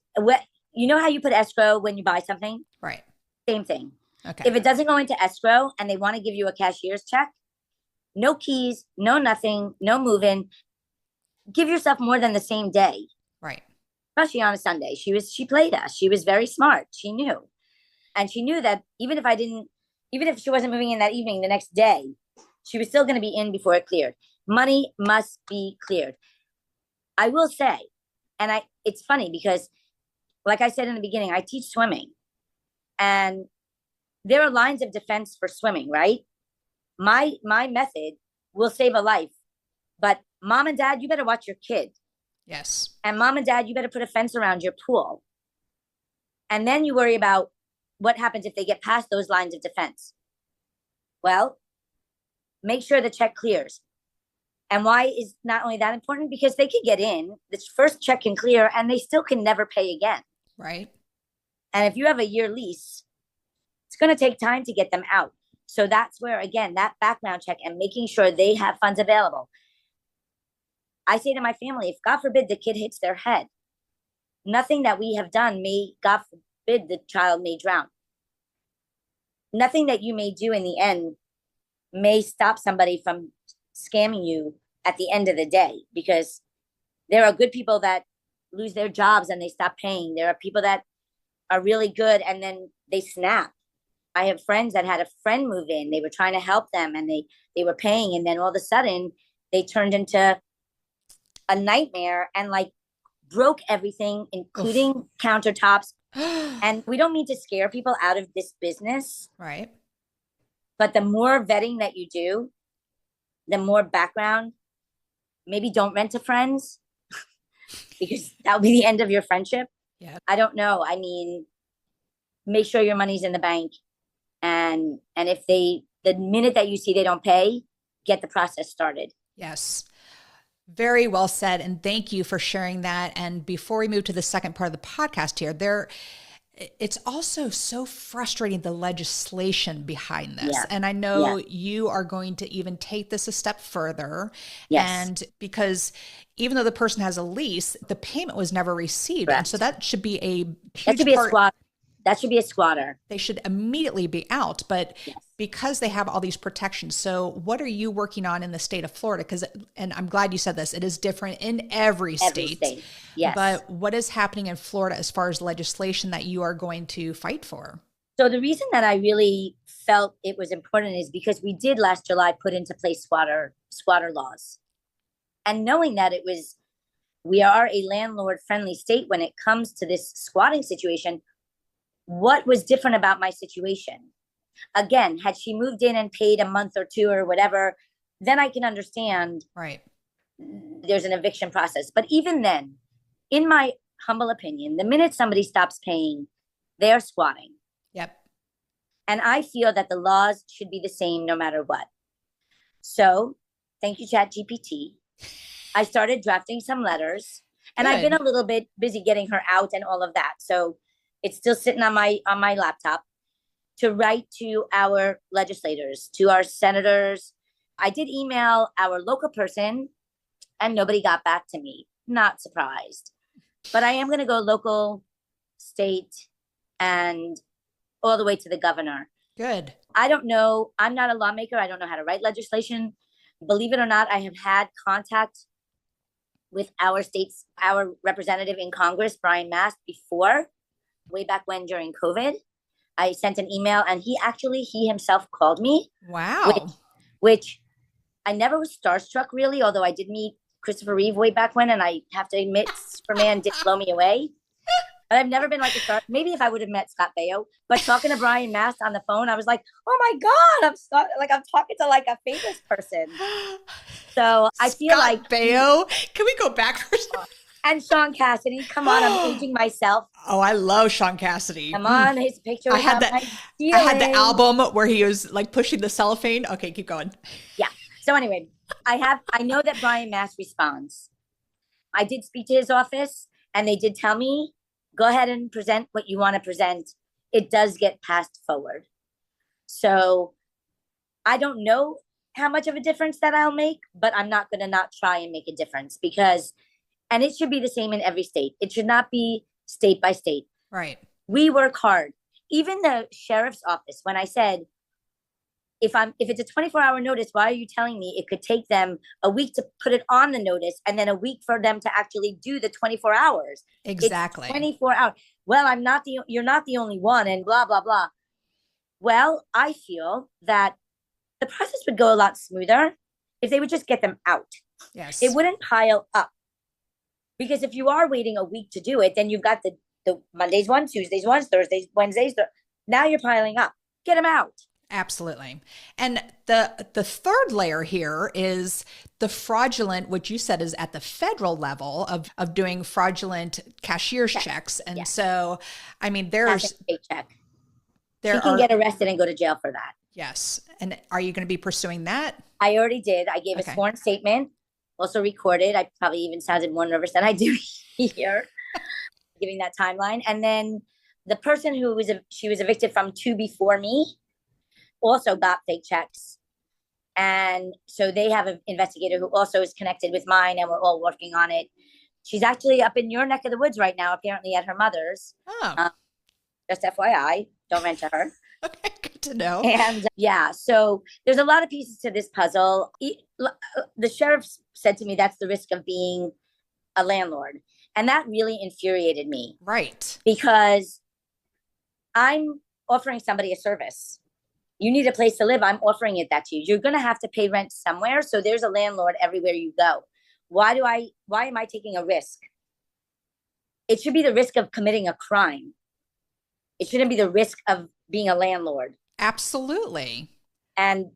S3: You know how you put escrow when you buy something?
S2: Right.
S3: Same thing.
S2: Okay.
S3: If it doesn't go into escrow and they want to give you a cashier's check, no keys, no nothing, no move-in. Give yourself more than the same day.
S2: Right.
S3: Especially on a Sunday. She played us. She was very smart. She knew. And she knew that even if she wasn't moving in that evening, the next day, she was still going to be in before it cleared. Money must be cleared. I will say, and it's funny because, like I said in the beginning, I teach swimming. And there are lines of defense for swimming, right? My method will save a life. But mom and dad, you better watch your kid.
S2: Yes.
S3: And mom and dad, you better put a fence around your pool. And then you worry about what happens if they get past those lines of defense. Well, make sure the check clears. And why is not only that important? Because they could get in, this first check can clear, and they still can never pay again.
S2: Right.
S3: And if you have a year lease, it's going to take time to get them out. So that's where, again, that background check and making sure they have funds available. I say to my family, if God forbid the kid hits their head, nothing that we have done may, God forbid, the child may drown. Nothing that you may do in the end may stop somebody from scamming you at the end of the day, because there are good people that lose their jobs and they stop paying. There are people that are really good and then they snap. I have friends that had a friend move in. They were trying to help them and they were paying, and then all of a sudden they turned into a nightmare and like broke everything, including countertops. And we don't mean to scare people out of this business.
S2: Right.
S3: But the more vetting that you do, the more background, maybe don't rent to friends because that'll be the end of your friendship.
S2: Yeah.
S3: I don't know. I mean, make sure your money's in the bank. And if the minute that you see they don't pay, get the process started.
S2: Yes. Very well said. And thank you for sharing that. And before we move to the second part of the podcast here, It's also so frustrating, the legislation behind this.
S3: Yeah.
S2: And I know
S3: Yeah.
S2: you are going to even take this a step further.
S3: Yes.
S2: And because even though the person has a lease, the payment was never received. And so
S3: Correct.
S2: that should be a
S3: That should
S2: huge
S3: be a
S2: part.
S3: squat. That should be a squatter.
S2: They should immediately be out. But
S3: Yes.
S2: because they have all these protections. So what are you working on in the state of Florida? Because, and I'm glad you said this, it is different in every state.
S3: Yes.
S2: But what is happening in Florida as far as legislation that you are going to fight for?
S3: So the reason that I really felt it was important is because we did last July put into place squatter laws. And knowing that we are a landlord friendly state when it comes to this squatting situation, what was different about my situation? Again, had she moved in and paid a month or two or whatever, then I can understand.
S2: Right.
S3: There's an eviction process. But even then, in my humble opinion, the minute somebody stops paying, they're squatting.
S2: Yep.
S3: And I feel that the laws should be the same no matter what. So thank you, ChatGPT. I started drafting some letters, and
S2: Good.
S3: I've been a little bit busy getting her out and all of that. So it's still sitting on my laptop to write to our legislators, to our senators. I did email our local person, and nobody got back to me. Not surprised. But I am going to go local, state, and all the way to the governor.
S2: Good.
S3: I don't know. I'm not a lawmaker. I don't know how to write legislation. Believe it or not, I have had contact with our representative in Congress, Brian Mast, before, way back when during COVID. I sent an email, and he himself called me.
S2: Wow.
S3: Which I never was starstruck really, although I did meet Christopher Reeve way back when, and I have to admit, Superman did blow me away. But I've never been like a star. Maybe if I would have met Scott Baio, but talking to Brian Mast on the phone, I was like, "Oh my God, I'm talking to like a famous person." So I feel like
S2: Baio. Can we go back for a second?
S3: And Sean Cassidy. Come on, I'm aging myself.
S2: Oh, I love Sean Cassidy.
S3: Come on, his picture.
S2: I had the album where he was like pushing the cellophane. Okay, keep going.
S3: Yeah. So anyway, I know that Brian Mast responds. I did speak to his office, and they did tell me, go ahead and present what you want to present. It does get passed forward. So I don't know how much of a difference that I'll make, but I'm not going to not try and make a difference and it should be the same in every state. It should not be state by state.
S2: Right.
S3: We work hard. Even the sheriff's office, when I said, if it's a 24-hour notice, why are you telling me it could take them a week to put it on the notice and then a week for them to actually do the 24 hours?
S2: Exactly.
S3: It's 24 hours. Well, you're not the only one, and blah, blah, blah. Well, I feel that the process would go a lot smoother if they would just get them out.
S2: Yes.
S3: It wouldn't pile up. Because if you are waiting a week to do it, then you've got the Mondays one, Tuesdays one, Thursdays, Wednesdays. Now you're piling up. Get them out.
S2: Absolutely. And the third layer here is the fraudulent, which you said is at the federal level of doing fraudulent cashier's checks. And so, I mean, there's
S3: paycheck. You can get arrested and go to jail for that.
S2: Yes. And are you going to be pursuing that?
S3: I already did. I gave a sworn statement, also recorded. I probably even sounded more nervous than I do here, giving that timeline. And then the person she was evicted from two before me also got fake checks. And so they have an investigator who also is connected with mine, and we're all working on it. She's actually up in your neck of the woods right now, apparently at her mother's.
S2: Oh.
S3: Just FYI, don't rent to her.
S2: Okay, good to know.
S3: And so there's a lot of pieces to this puzzle. The sheriff said to me, that's the risk of being a landlord. And that really infuriated me.
S2: Right.
S3: Because I'm offering somebody a service. You need a place to live. I'm offering that to you. You're going to have to pay rent somewhere. So there's a landlord everywhere you go. Why am I taking a risk? It should be the risk of committing a crime. It shouldn't be the risk of being a landlord.
S2: Absolutely.
S3: And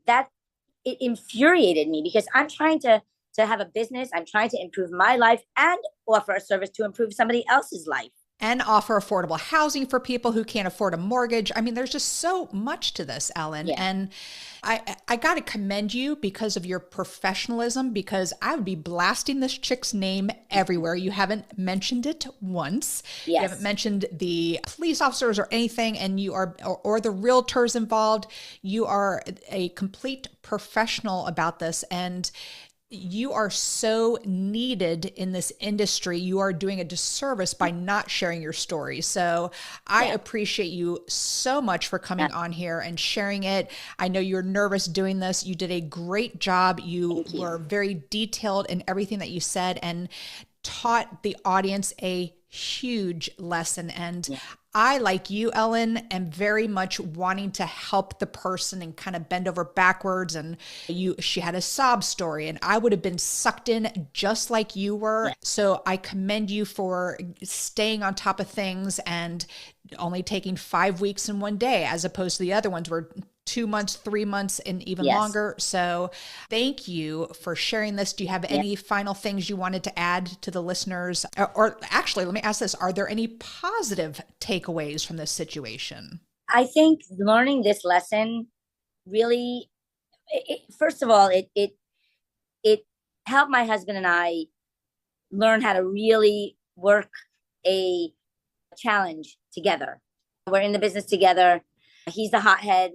S3: it infuriated me because I'm trying to have a business. I'm trying to improve my life and offer a service to improve somebody else's life.
S2: and offer affordable housing for people who can't afford a mortgage. I mean, there's just so much to this, Ellen.
S3: Yeah.
S2: And I got to commend you because of your professionalism, because I would be blasting this chick's name everywhere. You haven't mentioned it once.
S3: Yes.
S2: You haven't mentioned the police officers or anything, and you are, or the realtors involved. You are a complete professional about this, and you are so needed in this industry. You are doing a disservice by not sharing your story. So I appreciate you so much for coming on here and sharing it. I know you're nervous doing this. You did a great job. You were very detailed in everything that you said and taught the audience a huge lesson. And I, like you, Ellen, am very much wanting to help the person and kind of bend over backwards. And she had a sob story, and I would have been sucked in just like you were. Yeah. So I commend you for staying on top of things and only taking 5 weeks in one day, as opposed to the other ones were 2 months, 3 months, and even longer. So thank you for sharing this. Do you have any final things you wanted to add to the listeners? Or actually, let me ask this. Are there any positive takeaways from this situation?
S3: I think learning this lesson really, first of all, it helped my husband and I learn how to really work a challenge together. We're in the business together. He's the hothead.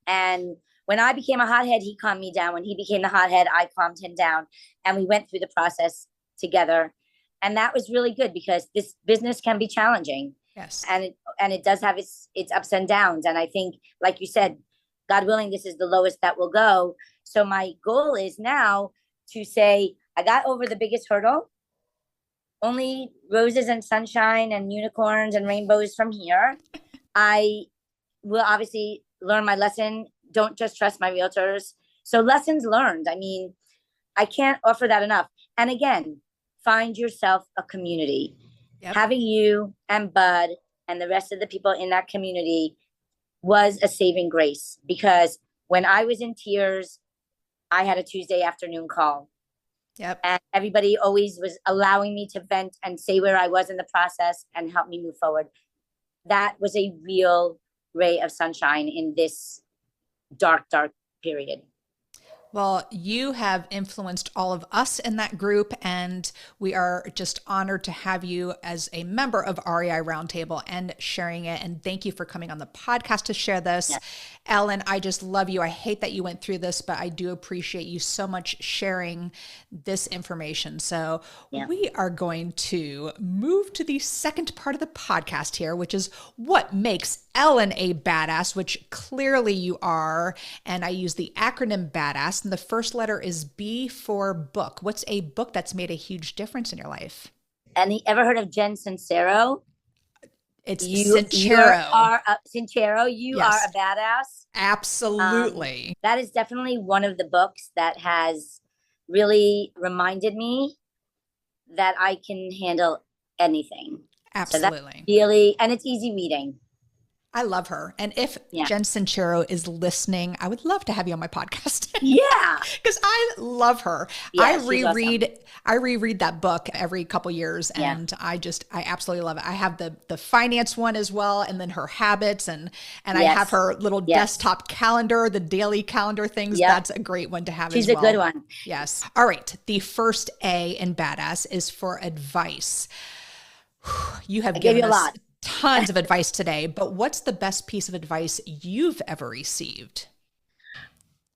S3: And when I became a hothead, he calmed me down. When he became the hothead, I calmed him down. And we went through the process together. And that was really good because this business can be challenging.
S2: Yes.
S3: And it does have its ups and downs. And I think, like you said, God willing, this is the lowest that will go. So my goal is now to say, I got over the biggest hurdle. Only roses and sunshine and unicorns and rainbows from here. I will obviously learn my lesson. Don't just trust my realtors. So lessons learned. I mean, I can't offer that enough. And again, find yourself a community. Yep. Having you and Bud and the rest of the people in that community was a saving grace, because when I was in tears, I had a Tuesday afternoon call.
S2: Yep.
S3: And everybody always was allowing me to vent and say where I was in the process and help me move forward. That was a real ray of sunshine in this dark period.
S2: Well, you have influenced all of us in that group, and we are just honored to have you as a member of REI Roundtable and sharing it. And thank you for coming on the podcast to share this. Yeah. Ellen, I just love you. I hate that you went through this, but I do appreciate you so much sharing this information. So we are going to move to the second part of the podcast here, which is what makes Ellen a badass, which clearly you are. And I use the acronym BADASS. And the first letter is B for book. What's a book that's made a huge difference in your life?
S3: And you ever heard of Jen Sincero?
S2: It's Sincero.
S3: Sincero, you are a badass.
S2: Absolutely. That
S3: is definitely one of the books that has really reminded me that I can handle anything.
S2: Absolutely.
S3: So that's really, and it's easy reading.
S2: I love her. And if Jen Sincero is listening, I would love to have you on my podcast.
S3: Yeah.
S2: Because I love her. Yeah, I reread that book every couple years, and I absolutely love it. I have the finance one as well, and then her habits, and I have her little desktop calendar, the daily calendar things. Yep. That's a great one to have as well.
S3: She's a good one.
S2: Yes. All right. The first A in badass is for advice. You have given us a lot. Tons of advice today, but what's the best piece of advice you've ever received?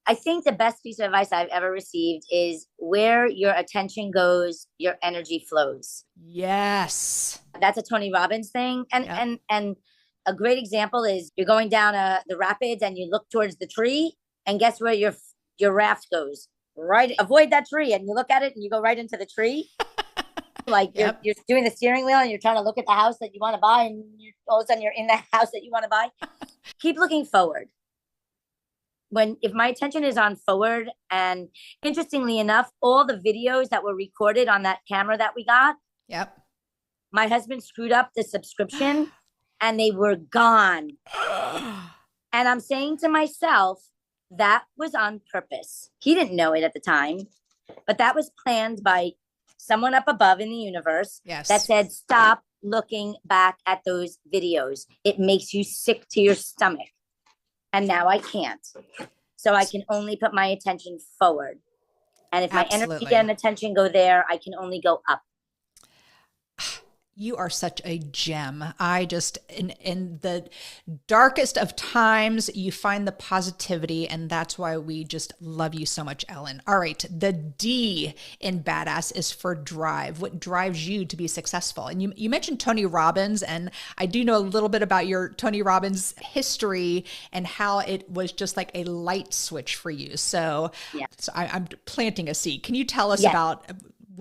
S3: I think the best piece of advice I've ever received is where your attention goes, your energy flows.
S2: Yes.
S3: That's a Tony Robbins thing. And a great example is you're going down the rapids and you look towards the tree, and guess where your raft goes? Right. Avoid that tree, and you look at it and you go right into the tree. Like you're doing the steering wheel and you're trying to look at the house that you want to buy, and all of a sudden you're in the house that you want to buy. Keep looking forward. If my attention is on forward, and interestingly enough, all the videos that were recorded on that camera that we got, my husband screwed up the subscription and they were gone. And I'm saying to myself, that was on purpose. He didn't know it at the time, but that was planned by someone up above in the universe that said, stop looking back at those videos. It makes you sick to your stomach. And now I can't. So I can only put my attention forward. And if my energy and attention go there, I can only go up.
S2: You are such a gem. I just, in the darkest of times, you find the positivity, and that's why we just love you so much, Ellen. All right. The D in badass is for drive. What drives you to be successful? And you mentioned Tony Robbins, and I do know a little bit about your Tony Robbins history and how it was just like a light switch for you. So, I'm planting a seed. Can you tell us about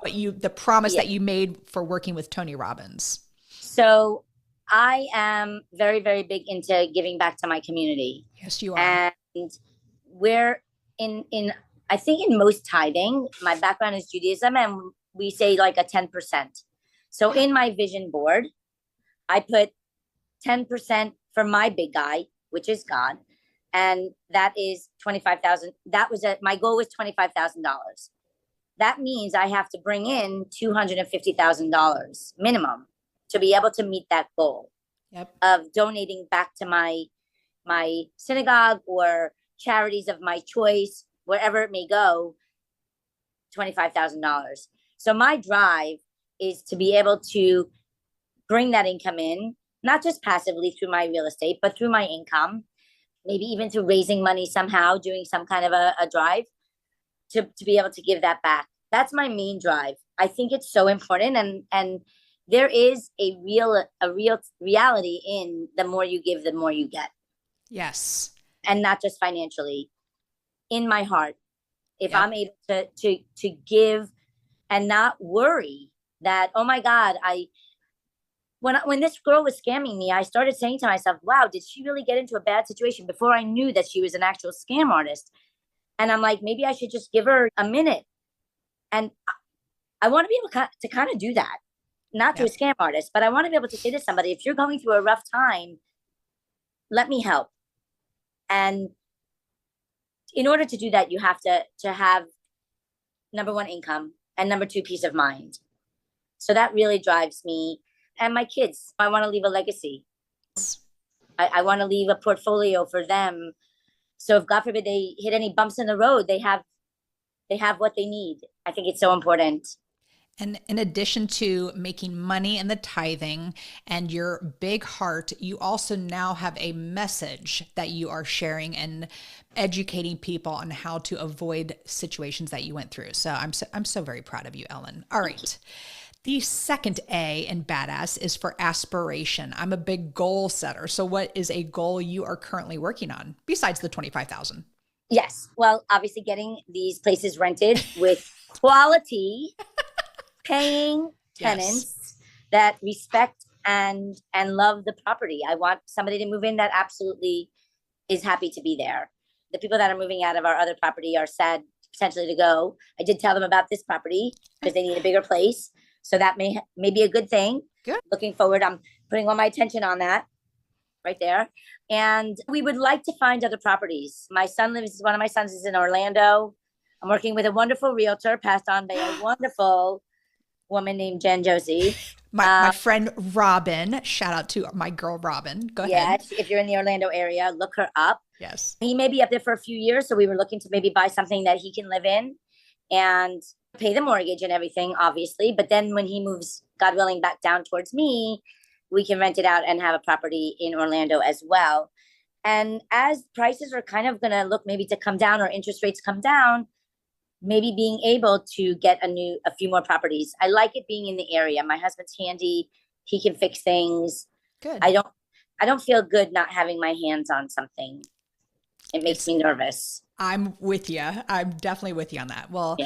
S2: the promise that you made for working with Tony Robbins?
S3: So I am very, very big into giving back to my community.
S2: Yes, you are.
S3: And we're in I think in most tithing, my background is Judaism, and we say like a 10%. So in my vision board, I put 10% for my big guy, which is God. And that is 25,000. My goal was $25,000. That means I have to bring in $250,000 minimum to be able to meet that goal of donating back to my synagogue or charities of my choice, wherever it may go, $25,000. So my drive is to be able to bring that income in, not just passively through my real estate, but through my income, maybe even through raising money somehow, doing some kind of a drive to be able to give that back. That's my main drive. I think it's so important. And there is a real reality in the more you give, the more you get.
S2: Yes.
S3: And not just financially, in my heart. If I'm able to give and not worry that, oh my God, when this girl was scamming me, I started saying to myself, wow, did she really get into a bad situation before I knew that she was an actual scam artist? And I'm like, maybe I should just give her a minute. And I want to be able to kind of do that, not to a scam artist, but I want to be able to say to somebody, if you're going through a rough time, let me help. And in order to do that, you have to have, number one, income, and number two, peace of mind. So that really drives me. And my kids, I want to leave a legacy. I want to leave a portfolio for them. So if God forbid they hit any bumps in the road, they have what they need. I think it's so important.
S2: And in addition to making money in the tithing and your big heart, you also now have a message that you are sharing and educating people on how to avoid situations that you went through. So I'm so very proud of you, Ellen. All right. The second A in badass is for aspiration. I'm a big goal setter. So what is a goal you are currently working on besides the 25,000?
S3: Yes. Well, obviously getting these places rented with quality, paying tenants that respect and love the property. I want somebody to move in that absolutely is happy to be there. The people that are moving out of our other property are sad potentially to go. I did tell them about this property because they need a bigger place. So that may be a good thing.
S2: Good.
S3: Looking forward, I'm putting all my attention on that right there. And we would like to find other properties. One of my sons is in Orlando. I'm working with a wonderful realtor passed on by a wonderful woman named Jen Josey.
S2: My friend Robin, shout out to my girl Robin. Go ahead.
S3: Yes, if you're in the Orlando area, look her up.
S2: Yes.
S3: He may be up there for a few years, so we were looking to maybe buy something that he can live in and pay the mortgage and everything, obviously. But then when he moves, God willing, back down towards me, we can rent it out and have a property in Orlando as well. And as prices are kind of going to look maybe to come down or interest rates come down, maybe being able to get a few more properties. I like it being in the area. My husband's handy. He can fix things.
S2: Good.
S3: I don't feel good not having my hands on something. It makes me nervous.
S2: I'm with you. I'm definitely with you on that. Well,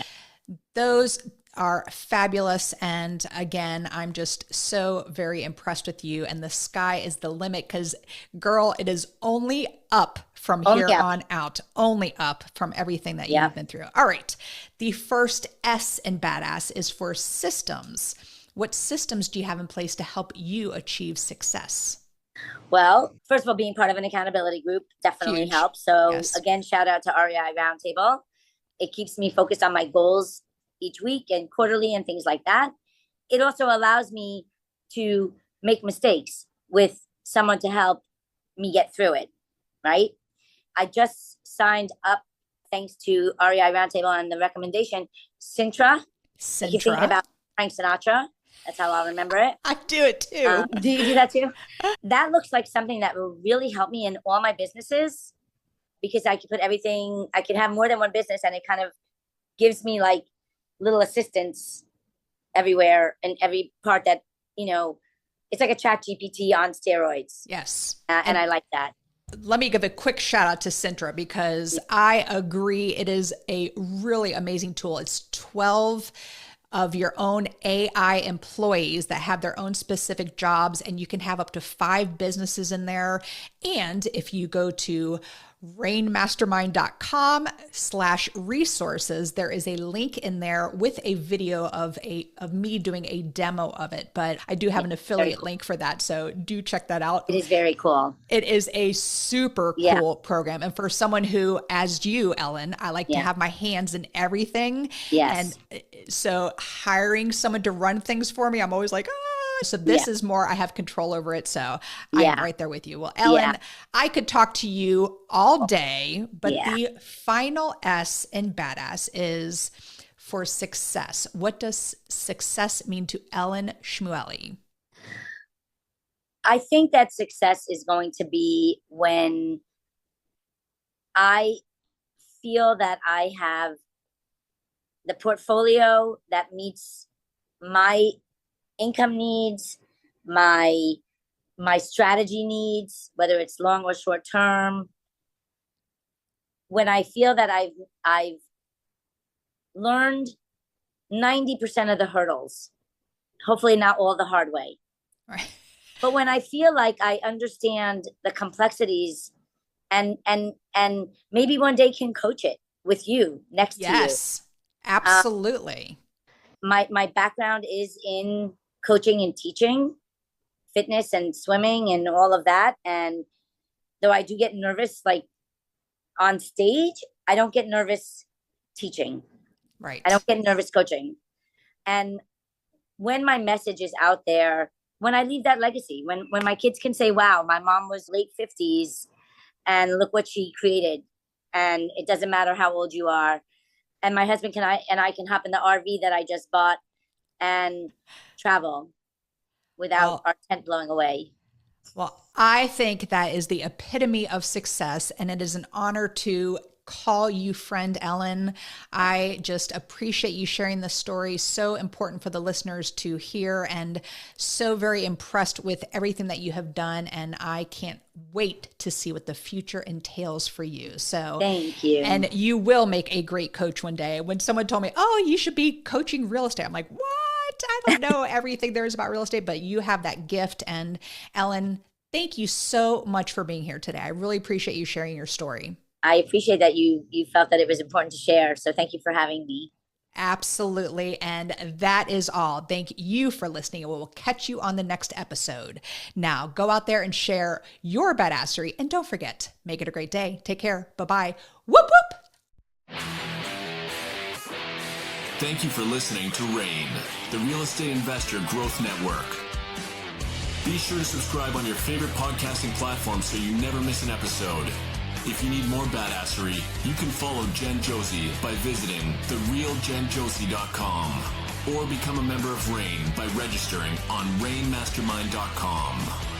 S2: those are fabulous. And again, I'm just so very impressed with you. And the sky is the limit because, girl, it is only up from here on out. Only up from everything that you've been through. All right. The first S in badass is for systems. What systems do you have in place to help you achieve success?
S3: Well, first of all, being part of an accountability group definitely helps. So again, shout out to REI Roundtable. It keeps me focused on my goals each week and quarterly and things like that. It also allows me to make mistakes with someone to help me get through it, right? I just signed up, thanks to REI Roundtable and the recommendation, Sintra. I keep thinking about Frank Sinatra. That's how I'll remember it.
S2: I do it too.
S3: Do you do that too? That looks like something that will really help me in all my businesses, because I can put everything, I can have more than one business, and it kind of gives me like little assistance everywhere in every part that, it's like a chat GPT on steroids.
S2: Yes.
S3: And I like that.
S2: Let me give a quick shout out to Sintra, because I agree it is a really amazing tool. It's 12 of your own AI employees that have their own specific jobs, and you can have up to 5 businesses in there. And if you go to rainmastermind.com/resources, there is a link in there with a video of me doing a demo of it. But I do have an affiliate link for that, so do check that out.
S3: It is very cool.
S2: It is a super cool program. And for someone who, as you, Ellen, I like to have my hands in everything.
S3: Yes.
S2: And so hiring someone to run things for me, I'm always like, so this is more, I have control over it. So I'm right there with you. Well, Ellen, I could talk to you all day, but the final S in badass is for success. What does success mean to Ellen Schmueli?
S3: I think that success is going to be when I feel that I have the portfolio that meets my income needs, my strategy needs, whether it's long or short term. When I feel that I've learned 90% of the hurdles, hopefully not all the hard way.
S2: Right.
S3: But when I feel like I understand the complexities and maybe one day can coach it with you next to you.
S2: Yes, absolutely.
S3: My background is in coaching and teaching, fitness and swimming and all of that. And though I do get nervous, like on stage, I don't get nervous teaching.
S2: Right.
S3: I don't get nervous coaching. And when my message is out there, when I leave that legacy, when my kids can say, wow, my mom was late 50s and look what she created. And it doesn't matter how old you are. And my husband I can hop in the RV that I just bought and travel without our tent blowing away.
S2: Well, I think that is the epitome of success, and it is an honor to call you friend, Ellen. I just appreciate you sharing this story. So important for the listeners to hear, and so very impressed with everything that you have done. And I can't wait to see what the future entails for you. So
S3: thank you.
S2: And you will make a great coach one day. When someone told me, oh, you should be coaching real estate, I'm like, what? I don't know everything there is about real estate, but you have that gift. And Ellen, thank you so much for being here today. I really appreciate you sharing your story.
S3: I appreciate that you felt that it was important to share. So thank you for having me.
S2: Absolutely. And that is all. Thank you for listening. And we'll catch you on the next episode. Now go out there and share your badassery. And don't forget, make it a great day. Take care. Bye-bye. Whoop, whoop.
S1: Thank you for listening to RAIN, the Real Estate Investor Growth Network. Be sure to subscribe on your favorite podcasting platform so you never miss an episode. If you need more badassery, you can follow Jen Josey by visiting therealjenjosey.com or become a member of RAIN by registering on rainmastermind.com.